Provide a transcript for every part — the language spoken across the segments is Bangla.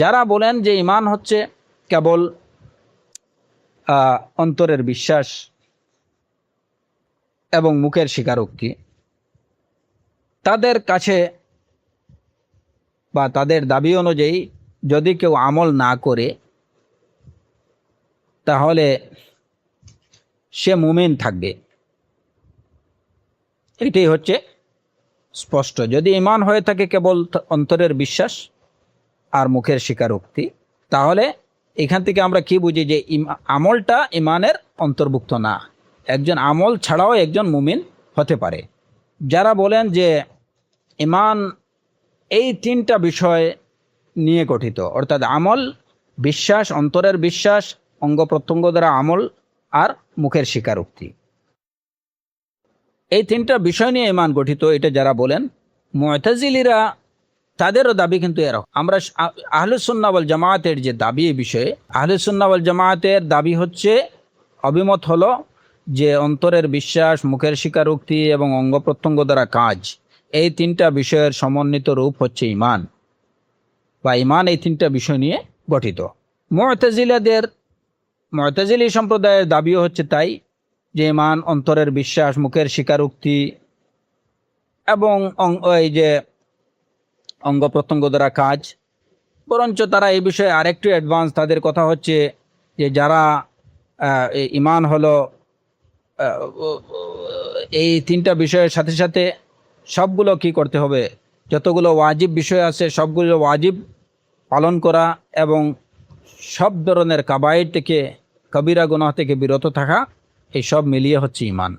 যারা বলেন যে ঈমান হচ্ছে কেবল অন্তরের বিশ্বাস এবং মুখের স্বীকারোক্তি, তাদের কাছে বা তাদের দাবি অনুযায়ী যদি কেউ আমল না করে তাহলে সে মুমিন থাকবে। এটাই হচ্ছে স্পষ্ট। যদি ঈমান হয়ে থাকে কেবল অন্তরের বিশ্বাস আর মুখের স্বীকারোক্তি, তাহলে এখান থেকে আমরা কি বুঝি যে আমলটা ঈমানের অন্তর্ভুক্ত না। একজন আমল ছাড়াও একজন মুমিন হতে পারে। যারা বলেন যে ঈমান এই তিনটা বিষয় নিয়ে গঠিত, অর্থাৎ আমল, বিশ্বাস, অন্তরের বিশ্বাস, অঙ্গ প্রত্যঙ্গ দ্বারা আমল, আর মুখের স্বীকারোক্তি, এই তিনটা বিষয় নিয়ে ঈমান গঠিত, এটা যারা বলেন, মুতাজিলিরা তাদেরও দাবি কিন্তু এরকম। আমরা আহলুস সুন্নাহ ওয়াল জামায়াতের যে দাবি এই বিষয়ে, আহলুস সুন্নাহ ওয়াল জামায়াতের দাবি হচ্ছে, অভিমত হলো যে অন্তরের বিশ্বাস, মুখের স্বীকারোক্তি এবং অঙ্গ প্রত্যঙ্গ দ্বারা কাজ, এই তিনটা বিষয়ের সমন্বিত রূপ হচ্ছে ঈমান, বা ঈমান এই তিনটা বিষয় নিয়ে গঠিত। মুতাজিলি সম্প্রদায়ের দাবিও হচ্ছে তাই, যে ঈমান অন্তরের বিশ্বাস, মুখের স্বীকারোক্তি এবং এই যে অঙ্গ প্রত্যঙ্গ দ্বারা কাজ। বরঞ্চ তারা এই বিষয়ে আরেকটু অ্যাডভান্স। তাদের কথা হচ্ছে যে যারা ঈমান হলো এই তিনটা বিষয়ের সাথে সাথে সবগুলো কি করতে হবে, যতগুলো ওয়াজিব বিষয় আছে সবগুলো ওয়াজিব পালন করা এবং সব ধরনের কাবায়ের থেকে, কবিরা গুনাহ থেকে বিরত থাকা, এই সব মিলিয়ে হচ্ছে ঈমান।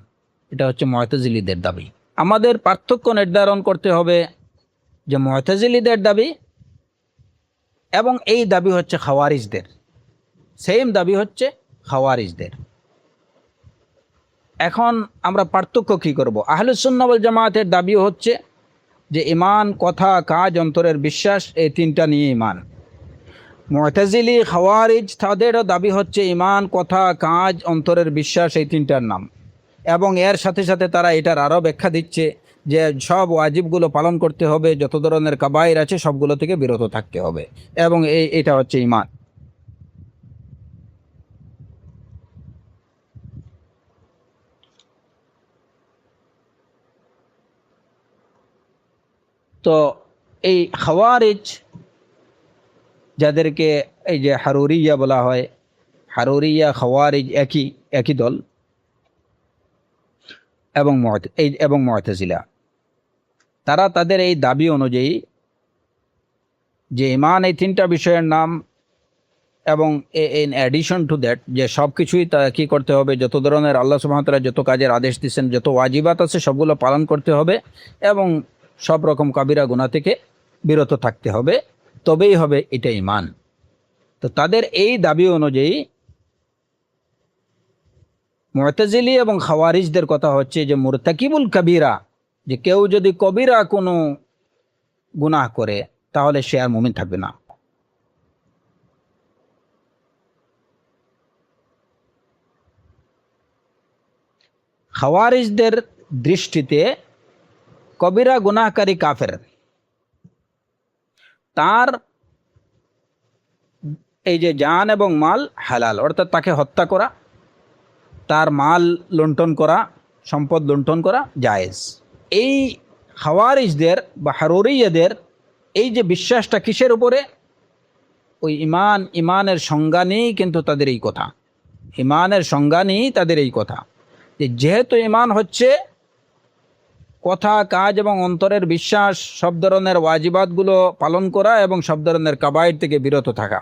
এটা হচ্ছে মুতাজিলিদের দাবি। আমাদের পার্থক্য নির্ধারণ করতে হবে যে মুতাজিলিদের দাবি এবং এই দাবি হচ্ছে খাওয়ারিজদের, সেম দাবি হচ্ছে খাওয়ারিজদের। এখন আমরা পার্থক্য কি করব? আহলুস সুন্নাহ ওয়াল জামায়াতের দাবি হচ্ছে যে ঈমান কথা, কাজ, অন্তরের বিশ্বাস, এই তিনটা নিয়ে ঈমান। মুতাজিলি, খাওয়ারিজ তাদেরও দাবি হচ্ছে ঈমান কথা, কাজ, অন্তরের বিশ্বাস, এই তিনটার নাম। এবং এর সাথে সাথে তারা এটার আরও ব্যাখ্যা দিচ্ছে যে সব ওয়াজিবগুলো পালন করতে হবে, যত ধরনের কাবায়ের আছে সবগুলো থেকে বিরত থাকতে হবে, এবং এটা হচ্ছে ঈমান। তো এই খাওয়ারিজ, যাদেরকে এই যে হারুরিয়া বলা হয়, হারুরিয়া খাওয়ারিজ একই একই দল, এবং মুতাজিলা, তারা তাদের এই দাবি অনুযায়ী যে ঈমান এই তিনটা বিষয়ের নাম, এবং ইন অ্যাডিশন টু দ্যাট যে সব কিছুই তা কী করতে হবে, যত ধরনের আল্লাহ সুবহানাহু ওয়া তাআলা যত কাজের আদেশ দিচ্ছেন, যত ওয়াজিবাত আছে সবগুলো পালন করতে হবে এবং সব রকম কাবিরা গুনাহ থেকে বিরত থাকতে হবে, তবেই হবে এটা ঈমান। তো তাদের এই দাবি অনুযায়ী মুতাজিলি এবং খাওয়ারিজদের কথা হচ্ছে যে মুরতাকিবুল কাবিরা, যে কেউ যদি কবিরা কোনো গুনাহ করে তাহলে সে আর মুমিন থাকবে না। খাওয়ারিজদের দৃষ্টিতে কবিরা গুনাহকারী কাফের, তার এই যে জান এবং মাল হালাল, অর্থাৎ তাকে হত্যা করা, তার মাল লুণ্ঠন করা, সম্পদ লুণ্ঠন করা জায়েজ। এই খাওয়ারিজদের বা হারুরিয়াদের এই যে বিশ্বাসটা কিসের উপরে? ওই ইমানের সংজ্ঞা নেই, কিন্তু তাদের এই কথা, ইমানের সংজ্ঞা নেই তাদের এই কথা, যে যেহেতু ইমান হচ্ছে কথা, কাজ এবং অন্তরের বিশ্বাস, সব ধরনের ওয়াজিবাতগুলো পালন করা এবং সব ধরনের কাবায়ের থেকে বিরত থাকা,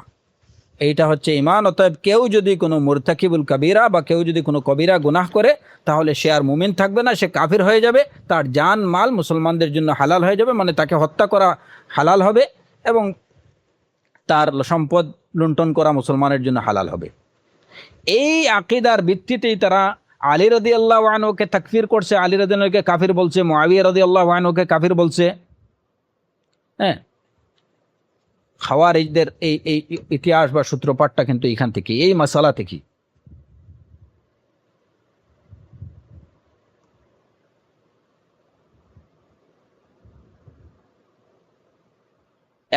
এইটা হচ্ছে ইমান। অতএব কেউ যদি কোনো মুরতাকিবুল কাবিরা বা কেউ যদি কোনো কবিরা গুনাহ করে তাহলে সে আর মুমিন থাকবে না, সে কাফির হয়ে যাবে, তার জান মাল মুসলমানদের জন্য হালাল হয়ে যাবে, মানে তাকে হত্যা করা হালাল হবে এবং তার সম্পদ লুণ্ঠন করা মুসলমানের জন্য হালাল হবে। এই আকীদার ভিত্তিতেই তারা আলী রাদিয়াল্লাহু আনহুকে তাকফির করছে, আলী রাদিয়াল্লাহুকে কাফির বলছে, মুআবিয়া রাদিয়াল্লাহু আনহুকে কাফির বলছে। হ্যাঁ, খাওয়ারিজদের এই ইতিহাস বা সূত্রপাতটা কিন্তু এখান থেকে, এই মাসালা থেকে।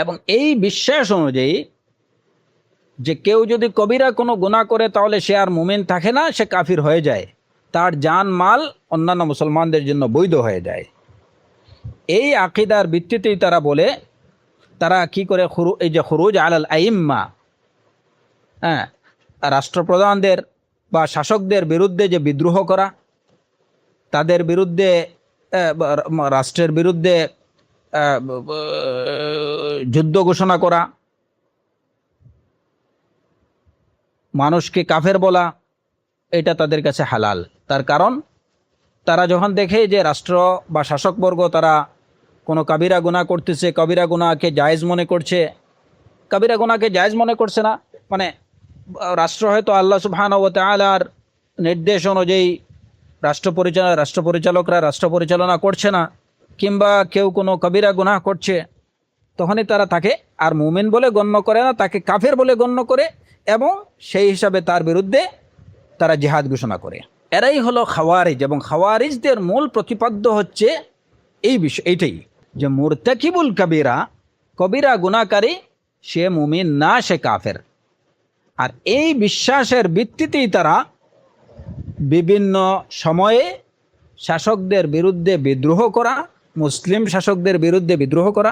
এবং এই বিশ্বাস অনুযায়ী যে কেউ যদি কবিরা কোনো গুনাহ করে তাহলে সে আর মুমিন থাকে না, সে কাফির হয়ে যায়, তার জান মাল অন্যান্য মুসলমানদের জন্য বৈধ হয়ে যায়। এই আকীদার ভিত্তিতেই তারা বলে, তারা কি করে এই যে খুরুজ আলাল আইম্মা, হ্যাঁ, রাষ্ট্রপ্রধানদের বা শাসকদের বিরুদ্ধে যে বিদ্রোহ করা, তাদের বিরুদ্ধে রাষ্ট্রের বিরুদ্ধে যুদ্ধ ঘোষণা করা, মানুষকে কাফের বলা, এটা তাদের কাছে হালাল। তার কারণ তারা যখন দেখে যে রাষ্ট্র বা শাসকবর্গ তারা কোনো কাবিরা গুনাহ করতেছে, কবিরা গুনাহকে জায়েজ মনে করছে, কবিরা গুনাহকে জায়েজ মনে করছে না, মানে রাষ্ট্র হয়তো আল্লাহ সুবহানাহু ওয়া তাআলার নির্দেশ অনুযায়ী রাষ্ট্র পরিচালকরা রাষ্ট্র পরিচালনা করছে না, কিংবা কেউ কোনো কবিরা গুনাহ করছে, তখনই তারা তাকে আর মুমিন বলে গণ্য করে না, তাকে কাফের বলে গণ্য করে এবং সেই হিসাবে তার বিরুদ্ধে তারা জিহাদ ঘোষণা করে। এরাই হলো খাওয়ারিজ। এবং খাওয়ারিজদের মূল প্রতিপাদ্য হচ্ছে এই বিষয়, এইটাই যে মুরতাকিবুল কবিরা, কবিরা গুনাহকারী, সে মুমিন না, সে কাফের। আর এই বিশ্বাসের ভিত্তিতেই তারা বিভিন্ন সময়ে শাসকদের বিরুদ্ধে বিদ্রোহ করা, মুসলিম শাসকদের বিরুদ্ধে বিদ্রোহ করা,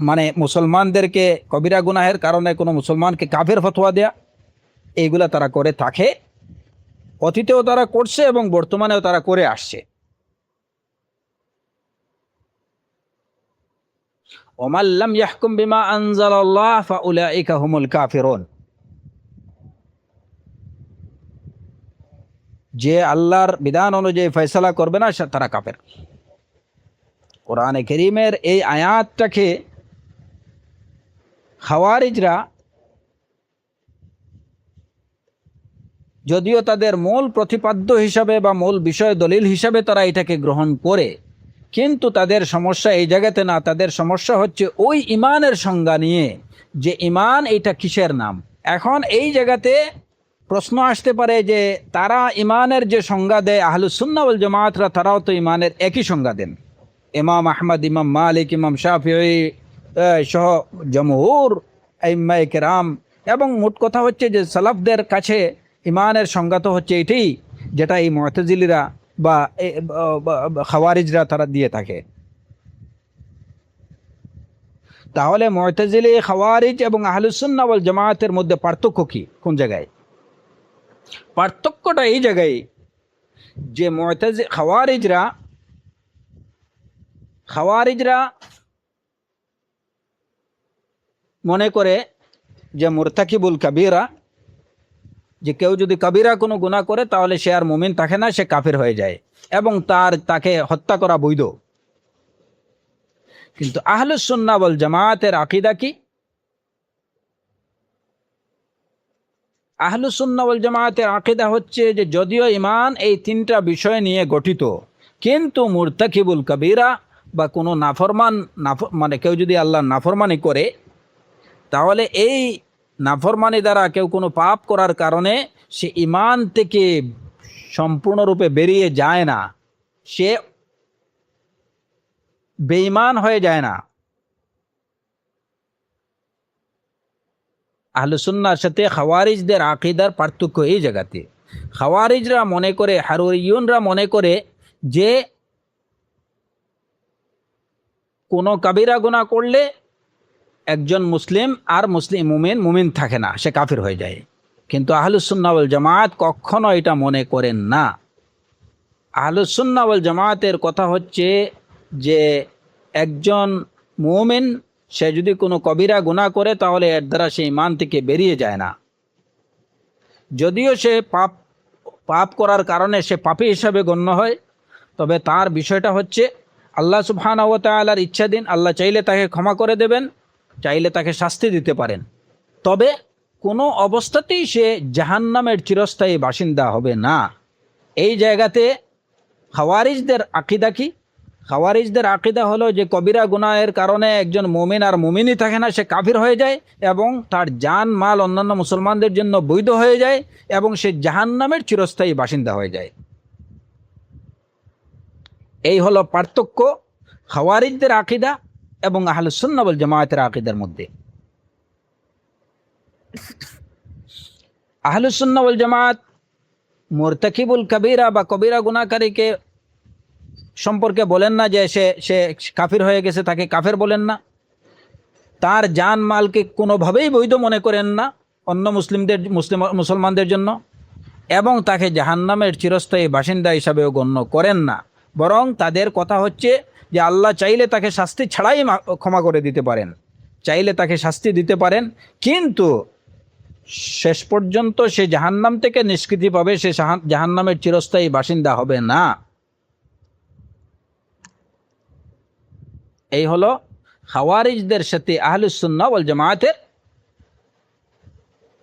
মানে মুসলমানদেরকে কবিরা গুনাহের কারণে কোনো মুসলমানকে কাফের ফতোয়া দেয়া, এইগুলা তারা করে থাকে। অতীতেও তারা করছে এবং বর্তমানেও তারা করে আসছে। ওমান লাম ইয়াহকুম বিমা আনজালাল্লাহ ফাউলাইকা হুমুল কাফিরুন, যে আল্লাহর বিধান অনুযায়ী ফয়সালা করবে না তারা কাফের। কোরআনে কারীমের এই আয়াতটাকে খাওয়ারিজরা, যদিও তাদের মূল প্রতিপাদ্য হিসাবে বা মূল বিষয় দলিল হিসাবে তারা এটাকে গ্রহণ করে, কিন্তু তাদের সমস্যা এই জায়গাতে না, তাদের সমস্যা হচ্ছে ওই ইমানের সংজ্ঞা নিয়ে, যে ইমান এটা কিসের নাম। এখন এই জায়গাতে প্রশ্ন আসতে পারে যে তারা ইমানের যে সংজ্ঞা দেয় আহলুস সুন্নাহ ওয়াল জামাতরা, তারাও তো ইমানের একই সংজ্ঞা দেন। ইমাম আহমদ, ইমাম মালিক, ইমাম শাফিঈ সহ জমহুর আইম্মায়ে কেরাম, এবং মোট কথা হচ্ছে যে সালাফদের কাছে ইমানের সংজ্ঞা তো হচ্ছে এটাই, যেটা এই মুতাজিলিরা বা খাওয়ারিজরা তারা দিয়ে থাকে। তাহলে মুতাজিলি, খাওয়ারিজ এবং আহলুস সুন্নাহ ওয়াল জামাতের মধ্যে পার্থক্য কি, কোন জায়গায়? পার্থক্যটা এই জায়গায় যে খাওয়ারিজরা মনে করে যে মুরতাকিবুল কাবিরা, যে কেউ যদি কাবিরা কোনো গুনাহ করে তাহলে সে আর মুমিন থাকে না, সে কাফের হয়ে যায় এবং তাকে হত্যা করা বৈধ। কিন্তু আহলুস সুন্নাহ ওয়াল জামাতের আকীদা কি? আহলুস সুন্নাহ ওয়াল জামাতের আকীদা হচ্ছে যে যদিও ঈমান এই তিনটা বিষয় নিয়ে গঠিত, কিন্তু মুরতাকিবুল কাবিরা বা কোনো মানে কেউ যদি আল্লাহর নাফরমানি করে, তাহলে এই নাফরমানি দ্বারা কেউ কোনো পাপ করার কারণে সে ঈমান থেকে সম্পূর্ণরূপে বেরিয়ে যায় না, সে বেঈমান হয়ে যায় না। আহলে সুন্নাহর সাথে খাওয়ারিজদের আকীদার পার্থক্য এই জায়গাতে। খাওয়ারিজরা মনে করে, হারুরিয়ুনরা মনে করে যে কোনো কাবিরা গুনাহ করলে একজন মুসলিম আর মুমিন থাকে না, সে কাফির হয়ে যায়। কিন্তু আহলুস সুন্নাহ ওয়াল জামাত কখনো এটা মনে করেন না। আহলুস সুন্নাহ ওয়াল জামাতের কথা হচ্ছে যে একজন মুমিন সে যদি কোনো কবিরা গুনাহ করে তাহলে এর দ্বারা সে ঈমান থেকে বেরিয়ে যায় না। যদিও সে পাপ করার কারণে সে পাপী হিসাবে গণ্য হয়, তবে তার বিষয়টা হচ্ছে আল্লাহ সুবহানাহু ওয়া তাআলার ইচ্ছাধীন। আল্লাহ চাইলে তাকে ক্ষমা করে দেবেন, চাইলে তাকে শাস্তি দিতে পারেন, তবে কোনো অবস্থাতেই সে জাহান্নামের চিরস্থায়ী বাসিন্দা হবে না। এই জায়গাতে খাওয়ারিজদের আকীদা কি? খাওয়ারিজদের আকীদা হলো যে কবিরা গুনাহের কারণে একজন মুমিন আর মুমিনই থাকে না, সে কাফির হয়ে যায় এবং তার জান মাল অন্যান্য মুসলমানদের জন্য বৈধ হয়ে যায় এবং সে জাহান্নামের চিরস্থায়ী বাসিন্দা হয়ে যায়। এই হলো পার্থক্য খাওয়ারিজদের আকীদা এবং আহলুস সুন্নাহ ওয়াল জামায়াতের আকীদার মধ্যে। আহলুস সুন্নাহ ওয়াল জামায়াত মুরতাকিবুল কাবীরা বা কবিরা গুনাহকারীকে সম্পর্কে বলেন না যে সে সে কাফির হয়ে গেছে, তাকে কাফের বলেন না। তার জান মালকে কোনোভাবেই বৈধ মনে করেন না অন্য মুসলমানদের জন্য, এবং তাকে জাহান্নামের চিরস্থায়ী বাসিন্দা হিসাবেও গণ্য করেন না। বরং তাদের কথা হচ্ছে যে আল্লাহ চাইলে তাকে শাস্তি ছাড়াই ক্ষমা করে দিতে পারেন, চাইলে তাকে শাস্তি দিতে পারেন, কিন্তু শেষ পর্যন্ত সে জাহান্নাম থেকে নিষ্কৃতি পাবে, সে জাহান্নামের চিরস্থায়ী বাসিন্দা হবে না। এই হলো খাওয়ারিজদের সাথে আহলুস সুন্নাহ ওয়াল জামায়াতের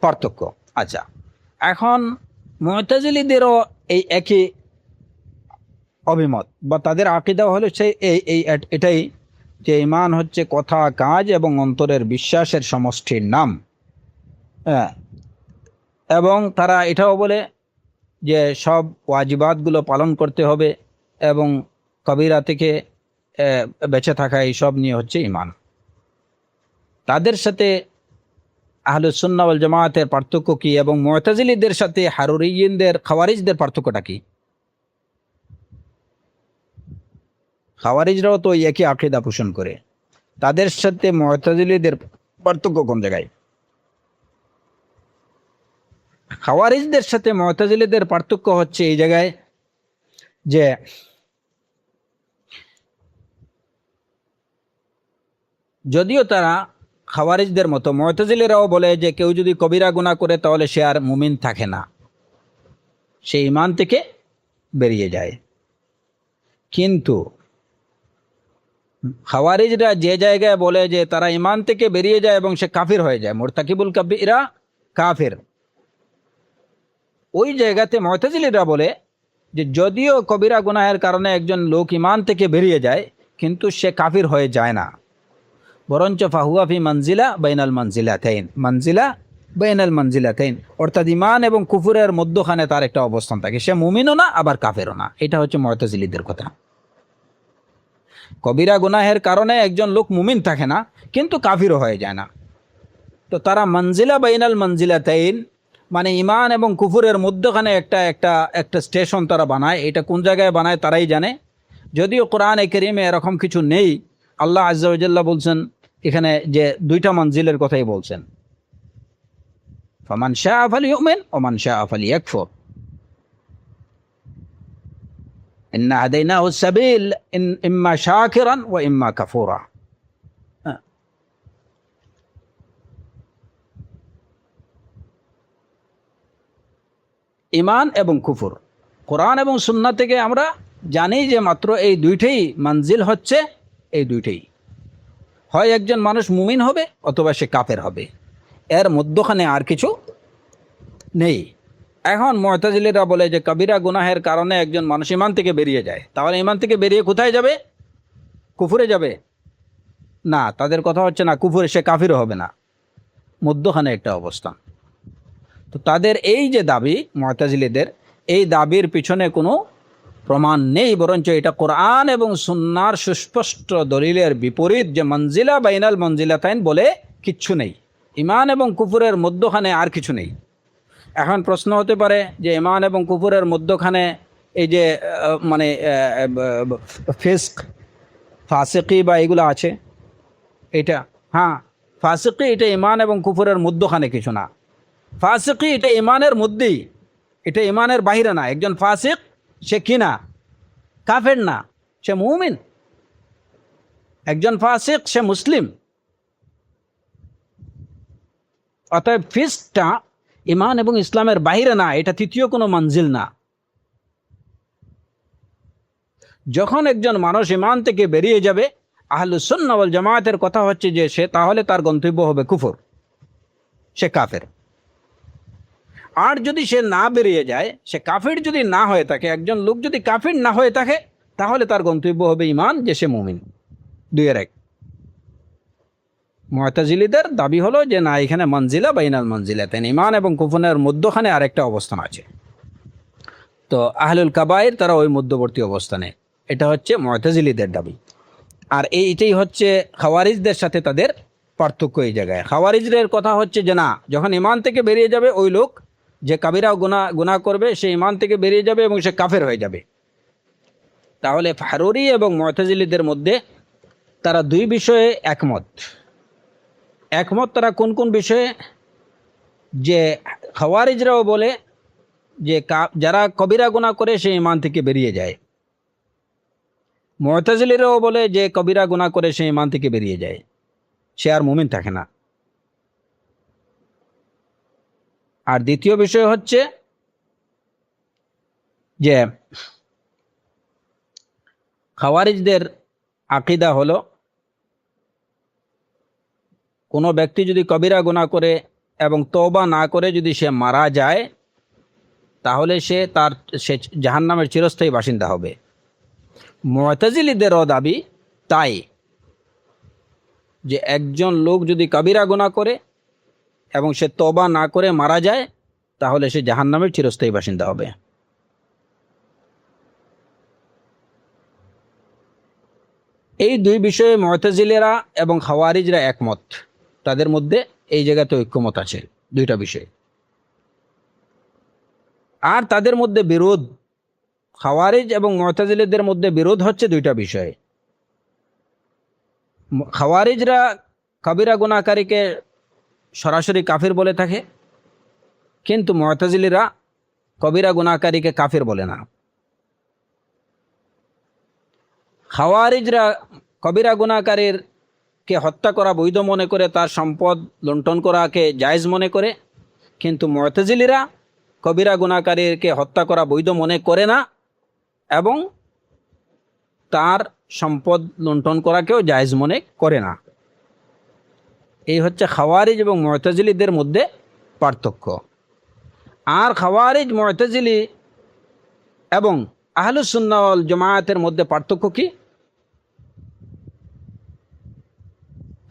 পার্থক্য। আচ্ছা, এখন মুতাজিলিদেরও এই একই অভিমত বা তাদের আকীদা হলো সেই এটাই যে ঈমান হচ্ছে কথা, কাজ এবং অন্তরের বিশ্বাসের সমষ্টির নাম। হ্যাঁ, এবং তারা এটাও বলে যে সব ওয়াজিবাতগুলো পালন করতে হবে এবং কবিরা থেকে বেঁচে থাকা, এইসব নিয়ে হচ্ছে ঈমান। তাদের সাথে আহলুস সুন্নাহ ওয়াল জামায়াতের পার্থক্য কি, এবং মুতাজিলিদের সাথে হারুরিয়িনদের, খাওয়ারিজদের পার্থক্যটা কি? খাওয়ারিজরাও তো একই আকীদা পোষণ করে, তাদের সাথে মুতাজিলিদের পার্থক্য কোন জায়গায়? খাওয়ারিজদের সাথে মুতাজিলিদের পার্থক্য হচ্ছে এই জায়গায় যে যদিও তারা খাওয়ারিজদের মতো, মুতাজিলিরাও বলে যে কেউ যদি কবিরা গুনাহ করে তাহলে সে আর মুমিন থাকে না, সে ঈমান থেকে বেরিয়ে যায়। কিন্তু খাওয়ারিজরা যে জায়গায় বলে যে তারা ঈমান থেকে বেরিয়ে যায় এবং সে কাফির হয়ে যায়, মুরতাকিবুল কাবীরা কাফির, ওই জায়গাতে মুতাজিলিরা বলে যে যদিও কবিরা গুনাহের কারণে একজন লোক ঈমান থেকে বেরিয়ে যায় কিন্তু সে কাফির হয়ে যায় না, বরঞ্চ ফাহুয়া ফি মানজিলা বাইনাল মানজিলাতাইন, মানজিলা বাইনাল মানজিলাতাইন, অর্থাৎ ঈমান এবং কুফরের মধ্যখানে তার একটা অবস্থান থাকে, সে মুমিনও না আবার কাফেরও না। এটা হচ্ছে মুতাজিলিদের কথা। কবিরা গুনাহের কারণে একজন লোক মুমিন থাকে না কিন্তু কাফিরও হয়ে যায় না, তো তারা মানজিলা বাইনাল মানজিলাতাইন মানে ঈমান এবং কুফরের মধ্যখানে একটা একটা একটা স্টেশন তারা বানায়। এটা কোন জায়গায় বানায় তারাই জানে, যদিও কোরআনে কারীমে এরকম কিছু নেই। আল্লাহ আজ্জা ওয়া জাল্লা বলছেন এখানে যে দুইটা মঞ্জিলের কথাই বলছেন, ফামান শাআ ফালিউমিন ওয়া মান শাআ ফালিয়াকফুর, ইন্না হাদাইনাহু সাবিল ইম্মা শাকিরান ওয়া ইম্মা কাফুরা। ঈমান এবং কুফর, কোরআন এবং সুন্নাহ থেকে আমরা জানি যে মাত্র এই দুইটাই মঞ্জিল হচ্ছে, এই দুইটাই, হয় একজন মানুষ মুমিন হবে অথবা সে কাফের হবে, এর মধ্যখানে আর কিছু নেই। এখন মুতাজিলিরা বলে যে কবিরা গুনাহের কারণে একজন মানুষ ঈমান থেকে বেরিয়ে যায়, তাহলে ঈমান থেকে বেরিয়ে কোথায় যাবে? কুফরে যাবে না, তাদের কথা হচ্ছে না কুফরে, সে কাফিরও হবে না, মধ্যখানে একটা অবস্থান। তো তাদের এই যে দাবি মুতাজিলিদের, এই দাবির পিছনে কোনো প্রমাণ নেই, বরঞ্চ এটা কোরআন এবং সুন্নাহর সুস্পষ্ট দলিলের বিপরীত, যে মঞ্জিলা বাইনাল মঞ্জিলাতাইন বলে কিচ্ছু নেই, ঈমান এবং কুফরের মধ্যখানে আর কিছু নেই। এখন প্রশ্ন হতে পারে যে ঈমান এবং কুফরের মধ্যখানে এই যে মানে ফিস্ক, ফাসিকি বা এগুলো আছে, এটা হ্যাঁ ফাসিকি, এটা ঈমান এবং কুফরের মধ্যখানে কিছু না। ফাসিকি এটা ঈমানের মধ্যেই, এটা ঈমানের বাহিরে না। একজন ফাসিক সে কি না? কাফের না, সে মুমিন। একজন ফাসিক সে মুসলিম। অতএব ফিস্কটা ঈমান এবং ইসলামের বাহিরে না, এটা তৃতীয় কোনো মঞ্জিল না। যখন একজন মানুষ ঈমান থেকে বেরিয়ে যাবে, আহলুস সুন্নাহ ওয়াল জামায়াতের কথা হচ্ছে যে সে তাহলে তার গন্তব্য হবে কুফর, সে কাফের। আর যদি সে না বেরিয়ে যায়, সে কাফির যদি না হয়ে থাকে, একজন লোক যদি কাফির না হয়ে থাকে, তাহলে তার গন্তব্য হবে ঈমান, যে সে মুমিন। দুইয়ের এক। মুতাজিলিদের দাবি হলো যে না, এখানে মঞ্জিলা বাইনাল মঞ্জিলাতাইন, ঈমান এবং কুফরের মধ্যখানে আরেকটা অবস্থান আছে। তো আহলুল কাবায়ের তারা ওই মধ্যবর্তী অবস্থানে, এটা হচ্ছে মুতাজিলিদের দাবি। আর এইটাই হচ্ছে খাওয়ারিজদের সাথে তাদের পার্থক্য এই জায়গায়। খাওয়ারিজদের কথা হচ্ছে যে না, যখন ইমান থেকে বেরিয়ে যাবে ওই লোক, যে কাবিরা গুনাহ করবে, সে ইমান থেকে বেরিয়ে যাবে এবং সে কাফের হয়ে যাবে। তাহলে হারুরি এবং মুতাজিলিদের মধ্যে তারা দুই বিষয়ে একমত। তারা কোন কোন বিষয়ে? যে খাওয়ারিজরাও বলে যে যারা কবিরা গুনাহ করে সে ইমান থেকে বেরিয়ে যায়, মুতাজিলিরাও বলে যে কবিরা গুনাহ করে সে ইমান থেকে বেরিয়ে যায়, সে আর মুমিন থাকে না। আর দ্বিতীয় বিষয় হচ্ছে যে খাওয়ারিজদের আকীদা হলো কোনো ব্যক্তি যদি কবিরা গুনাহ করে এবং তওবা না করে যদি সে মারা যায়, তাহলে সে জাহান্নামের চিরস্থায়ী বাসিন্দা হবে। মুতাজিলিদেরও দাবি তাই, যে একজন লোক যদি কবিরা গুনাহ করে এবং সে তওবা না করে মারা যায়, তাহলে সে জাহান্নামের চিরস্থায়ী বাসিন্দা হবে। এই দুই বিষয়ে মুতাজিলিরা এবং খাওয়ারিজরা একমত, তাদের মধ্যে এই জায়গাতে ঐক্যমত আছে দুইটা বিষয়। আর তাদের মধ্যে বিরোধ, খাওয়ারিজ এবং মুতাজিলিদের মধ্যে বিরোধ হচ্ছে দুইটা বিষয়ে। খাওয়ারিজরা কবিরা গুনাহকারীকে সরাসরি কাফির বলে থাকে, কিন্তু মুতাজিলিরা কবিরা গুনাহকারীকে কাফির বলে না। খাওয়ারিজরা কবিরা গুনাহকারীকে হত্যা করা বৈধ মনে করে, তার সম্পদ লুণ্ঠন করাকে জায়েজ মনে করে, কিন্তু মুতাজিলিরা কবিরা গুনাহকারীকে হত্যা করা বৈধ মনে করে না এবং তার সম্পদ লুণ্ঠন করাকেও জায়েজ মনে করে না। এই হচ্ছে খাওয়ারিজ এবং মুতাজিলিদের মধ্যে পার্থক্য। আর খাওয়ারিজ, মুতাজিলি এবং আহলুস সুন্নাহ ওয়াল জামায়াতের মধ্যে পার্থক্য কি?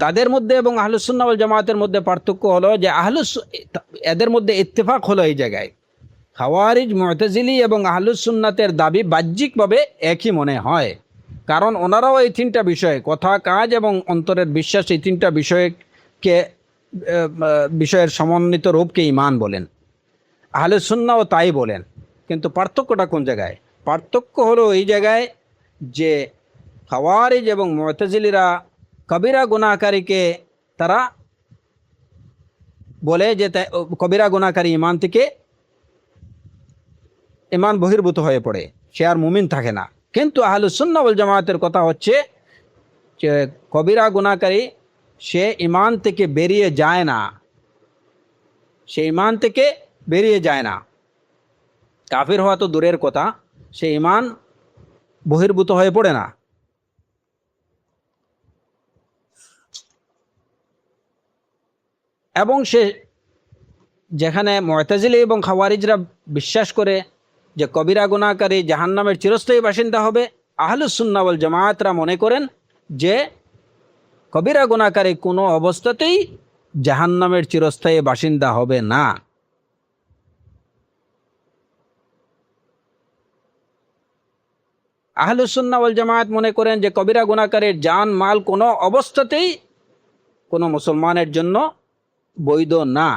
তাদের মধ্যে এবং আহলুস সুন্নাহ ওয়াল জামায়াতের মধ্যে পার্থক্য হলো যে এদের মধ্যে ইত্তেফাক হলো এই জায়গায়, খাওয়ারিজ, মুতাজিলি এবং আহলুস সুন্নাতের দাবি বাহ্যিকভাবে একই মনে হয়, কারণ ওনারাও এই তিনটা বিষয়, কথা, কাজ এবং অন্তরের বিশ্বাস, এই তিনটা বিষয়ের সমন্বিত রূপকে ঈমান বলেন। আহলুস সুন্নাহও তাই বলেন। কিন্তু পার্থক্যটা কোন জায়গায়? পার্থক্য হলো এই জায়গায় যে খাওয়ারিজ এবং মুতাজিলিরা কবিরা গুনাহকারীকে তারা বলে যে কবিরা গুনাহকারী ইমান বহির্ভূত হয়ে পড়ে, সে আর মুমিন থাকে না। কিন্তু আহলুস সুন্নাহ ওয়াল জামায়াতের কথা হচ্ছে যে কবিরা গুনাহকারী সে ইমান থেকে বেরিয়ে যায় না, সে ইমান থেকে বেরিয়ে যায় না, কাফির হওয়া তো দূরের কথা, সে ইমান বহির্ভূত হয়ে পড়ে না। এবং সে যেখানে মুতাজিলি এবং খাওয়ারিজরা বিশ্বাস করে যে কবিরা গুনাহকারী জাহান্নামের চিরস্থায়ী বাসিন্দা হবে, আহলুস সুন্নাহ ওয়াল জামায়াতরা মনে করেন যে কবিরা গুনাহকারী কোনো অবস্থাতেই জাহান্নামের চিরস্থায়ী বাসিন্দা হবে না। আহলুস সুন্নাহ ওয়াল জামায়াত মনে করেন যে কবিরা গুনাহকারীর জান মাল কোনো অবস্থাতেই কোনো মুসলমানের জন্য বৈধ না।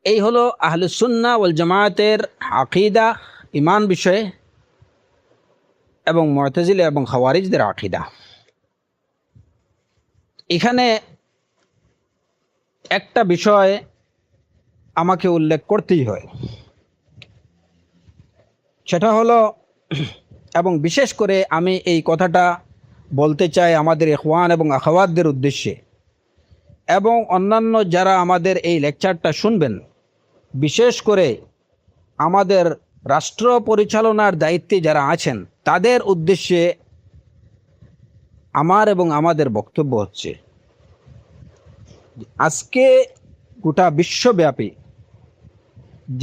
এই হলো আহলুস সুন্নাহ ওয়াল জামায়াতের আকীদা, ঈমান বিষয়ে, এবং মুতাজিলা এবং খাওয়ারিজদের আকীদা। এখানে একটা বিষয় আমাকে উল্লেখ করতেই হয়, সেটা হলো, এবং বিশেষ করে আমি এই কথাটা বলতে চাই আমাদের ইখওয়ান এবং আখাওয়াতদের উদ্দেশ্যে, এবং অন্যান্য যারা আমাদের এই লেকচারটা শুনবেন, বিশেষ করে আমাদের রাষ্ট্র পরিচালনার দায়িত্বে যারা আছেন তাদের উদ্দেশ্যে আমার এবং আমাদের বক্তব্য হচ্ছে, আজকে গোটা বিশ্বব্যাপী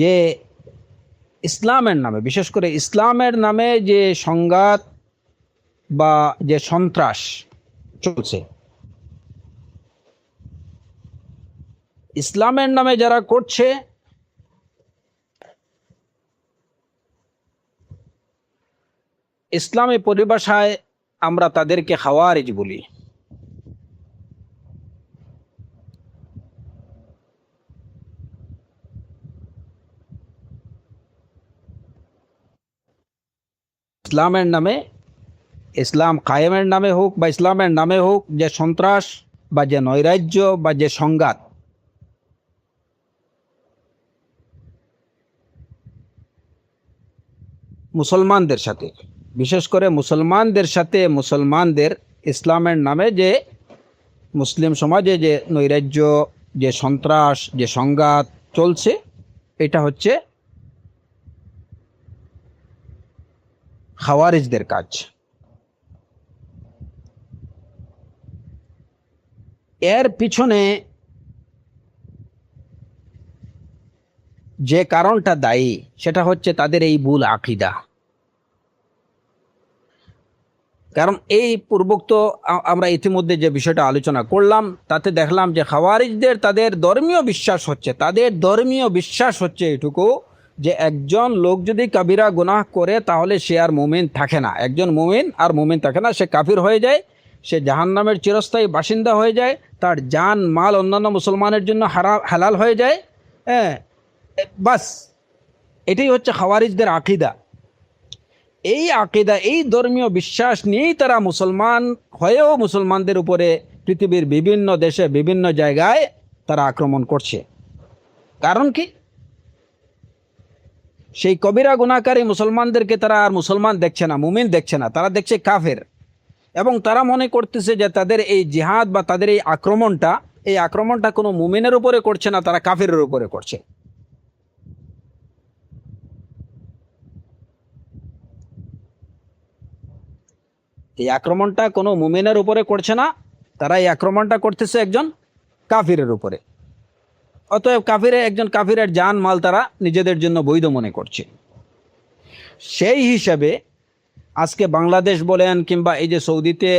যে ইসলামের নামে, বিশেষ করে ইসলামের নামে যে সংঘাত বা যে সন্ত্রাস চলছে, ইসলামের নামে যারা করছে, ইসলামী পরিভাষায় আমরা তাদেরকে খাওয়ারিজ বলি। ইসলামের নামে, ইসলাম কায়েমের নামে হোক বা ইসলামের নামে হোক, যে সন্ত্রাস বা যে নৈরাজ্য বা যে সংঘাত মুসলমানদের সাথে, বিশেষ করে মুসলমানদের সাথে, মুসলমানদের ইসলামের নামে যে মুসলিম সমাজে যে নৈরাজ্য, যে সন্ত্রাস, যে সংঘাত চলছে, এটা হচ্ছে খাওয়ারিজদের কাজ। এর পিছনে যে কারণটা দায়ী সেটা হচ্ছে তাদের এই ভুল আকীদা। কারণ এই পূর্বোক্ত আমরা ইতিমধ্যে যে বিষয়টা আলোচনা করলাম, তাতে দেখলাম যে খাওয়ারিজদের তাদের ধর্মীয় বিশ্বাস হচ্ছে এটুকু, যে একজন লোক যদি কাবিরা গুনাহ করে তাহলে সে আর মুমিন থাকে না, একজন মুমিন আর মুমিন থাকে না, সে কাফির হয়ে যায়, সে জাহান্নামের চিরস্থায়ী বাসিন্দা হয়ে যায়, তার জান মাল অন্যান্য মুসলমানের জন্য হালাল হয়ে যায়। হ্যাঁ, বাস এটাই হচ্ছে খাওয়ারিজদের আকীদা। এই আকীদা, এই ধর্মীয় বিশ্বাস নিয়েই তারা মুসলমান হয়েও মুসলমানদের উপরে পৃথিবীর বিভিন্ন দেশে বিভিন্ন জায়গায় তারা আক্রমণ করছে। কারণ কি? সেই কবিরা গুনাহকারী মুসলমানদেরকে তারা আর মুসলমান দেখছে না, মুমিন দেখছে না, তারা দেখছে কাফের। এবং তারা মনে করতেছে যে তাদের এই জিহাদ বা তাদের এই আক্রমণটা কোনো মুমিনের উপরে করছে না, তারা কাফেরের উপরে করছে। এই আক্রমণটা কোনো মুমিনের উপরে করছে না, তারা এই আক্রমণটা করতেছে একজন কাফিরের উপরে। অতএব একজন কাফিরের জান মাল তারা নিজেদের জন্য বৈধ মনে করছে। সেই হিসাবে আজকে বাংলাদেশ বলেন, কিংবা এই যে সৌদিতে,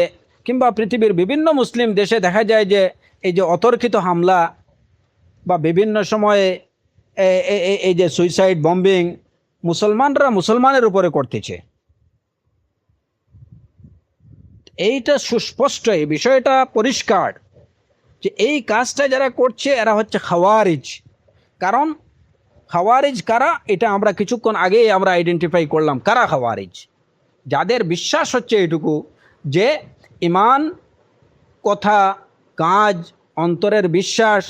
কিংবা পৃথিবীর বিভিন্ন মুসলিম দেশে দেখা যায় যে এই যে অতর্কিত হামলা বা বিভিন্ন সময়ে এই যে সুইসাইড বম্বিং মুসলমানরা মুসলমানের উপরে করতেছে। এইটা সুস্পষ্ট, এই বিষয়টা পরিষ্কার যে এই কাজটা যারা করছে এরা হচ্ছে খাওয়ারিজ। কারণ খাওয়ারিজ কারা, এটা আমরা কিছুক্ষণ আগেই আমরা আইডেন্টিফাই করলাম কারা খাওয়ারিজ। যাদের বিশ্বাস হচ্ছে এটুকু যে ঈমান, কথা, কাজ, অন্তরের বিশ্বাস,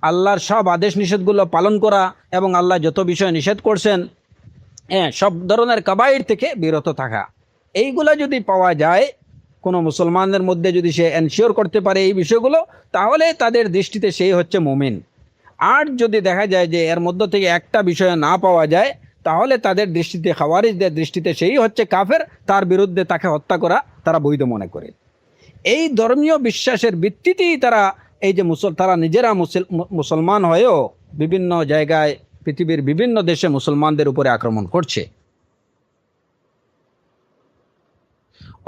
আল্লাহর সব আদেশ নিষেধগুলো পালন করা এবং আল্লাহ যত বিষয় নিষেধ করছেন, সব ধরনের কাবাইর থেকে বিরত থাকা, এইগুলা যদি পাওয়া যায় কোনো মুসলমানদের মধ্যে, যদি সে এনশিওর করতে পারে এই বিষয়গুলো, তাহলে তাদের দৃষ্টিতে সেই হচ্ছে মুমিন। আর যদি দেখা যায় যে এর মধ্য থেকে একটা বিষয় না পাওয়া যায়, তাহলে তাদের দৃষ্টিতে, খাওয়ারিজদের দৃষ্টিতে সেই হচ্ছে কাফের, তার বিরুদ্ধে তাকে হত্যা করা তারা বৈধ মনে করে। এই ধর্মীয় বিশ্বাসের ভিত্তিতেই তারা এই যে তারা নিজেরা মুসলমান হয়েও বিভিন্ন জায়গায় পৃথিবীর বিভিন্ন দেশে মুসলমানদের উপরে আক্রমণ করছে।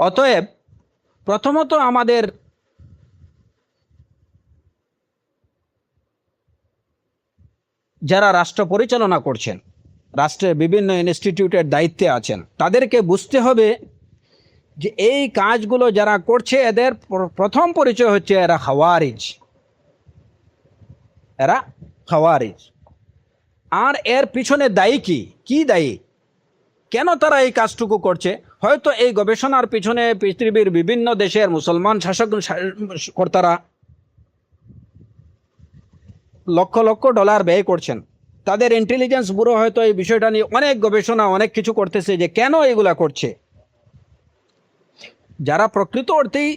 অতএব প্রথমত আমাদের যারা রাষ্ট্র পরিচালনা করছেন, রাষ্ট্রের বিভিন্ন ইনস্টিটিউটের দায়িত্বে আছেন, তাদেরকে বুঝতে হবে যে এই কাজগুলো যারা করছে এদের প্রথম পরিচয় হচ্ছে এরা খাওয়ারিজ। আর এর পিছনে দায়ী কি দায়ী, কেন তারা এই কাজটুকু করছে? হয়তো এই গবেষণার পিছনে পৃথিবীর বিভিন্ন দেশের মুসলমান কর্তারা লক্ষ লক্ষ ডলার ব্যয় করছেন। তাদের ইন্টেলিজেন্স ব্যুরো হয়তো এই বিষয়টা নিয়ে অনেক গবেষণা, অনেক কিছু করতেছে যে কেন এগুলা করছে। যারা প্রকৃত অর্থেই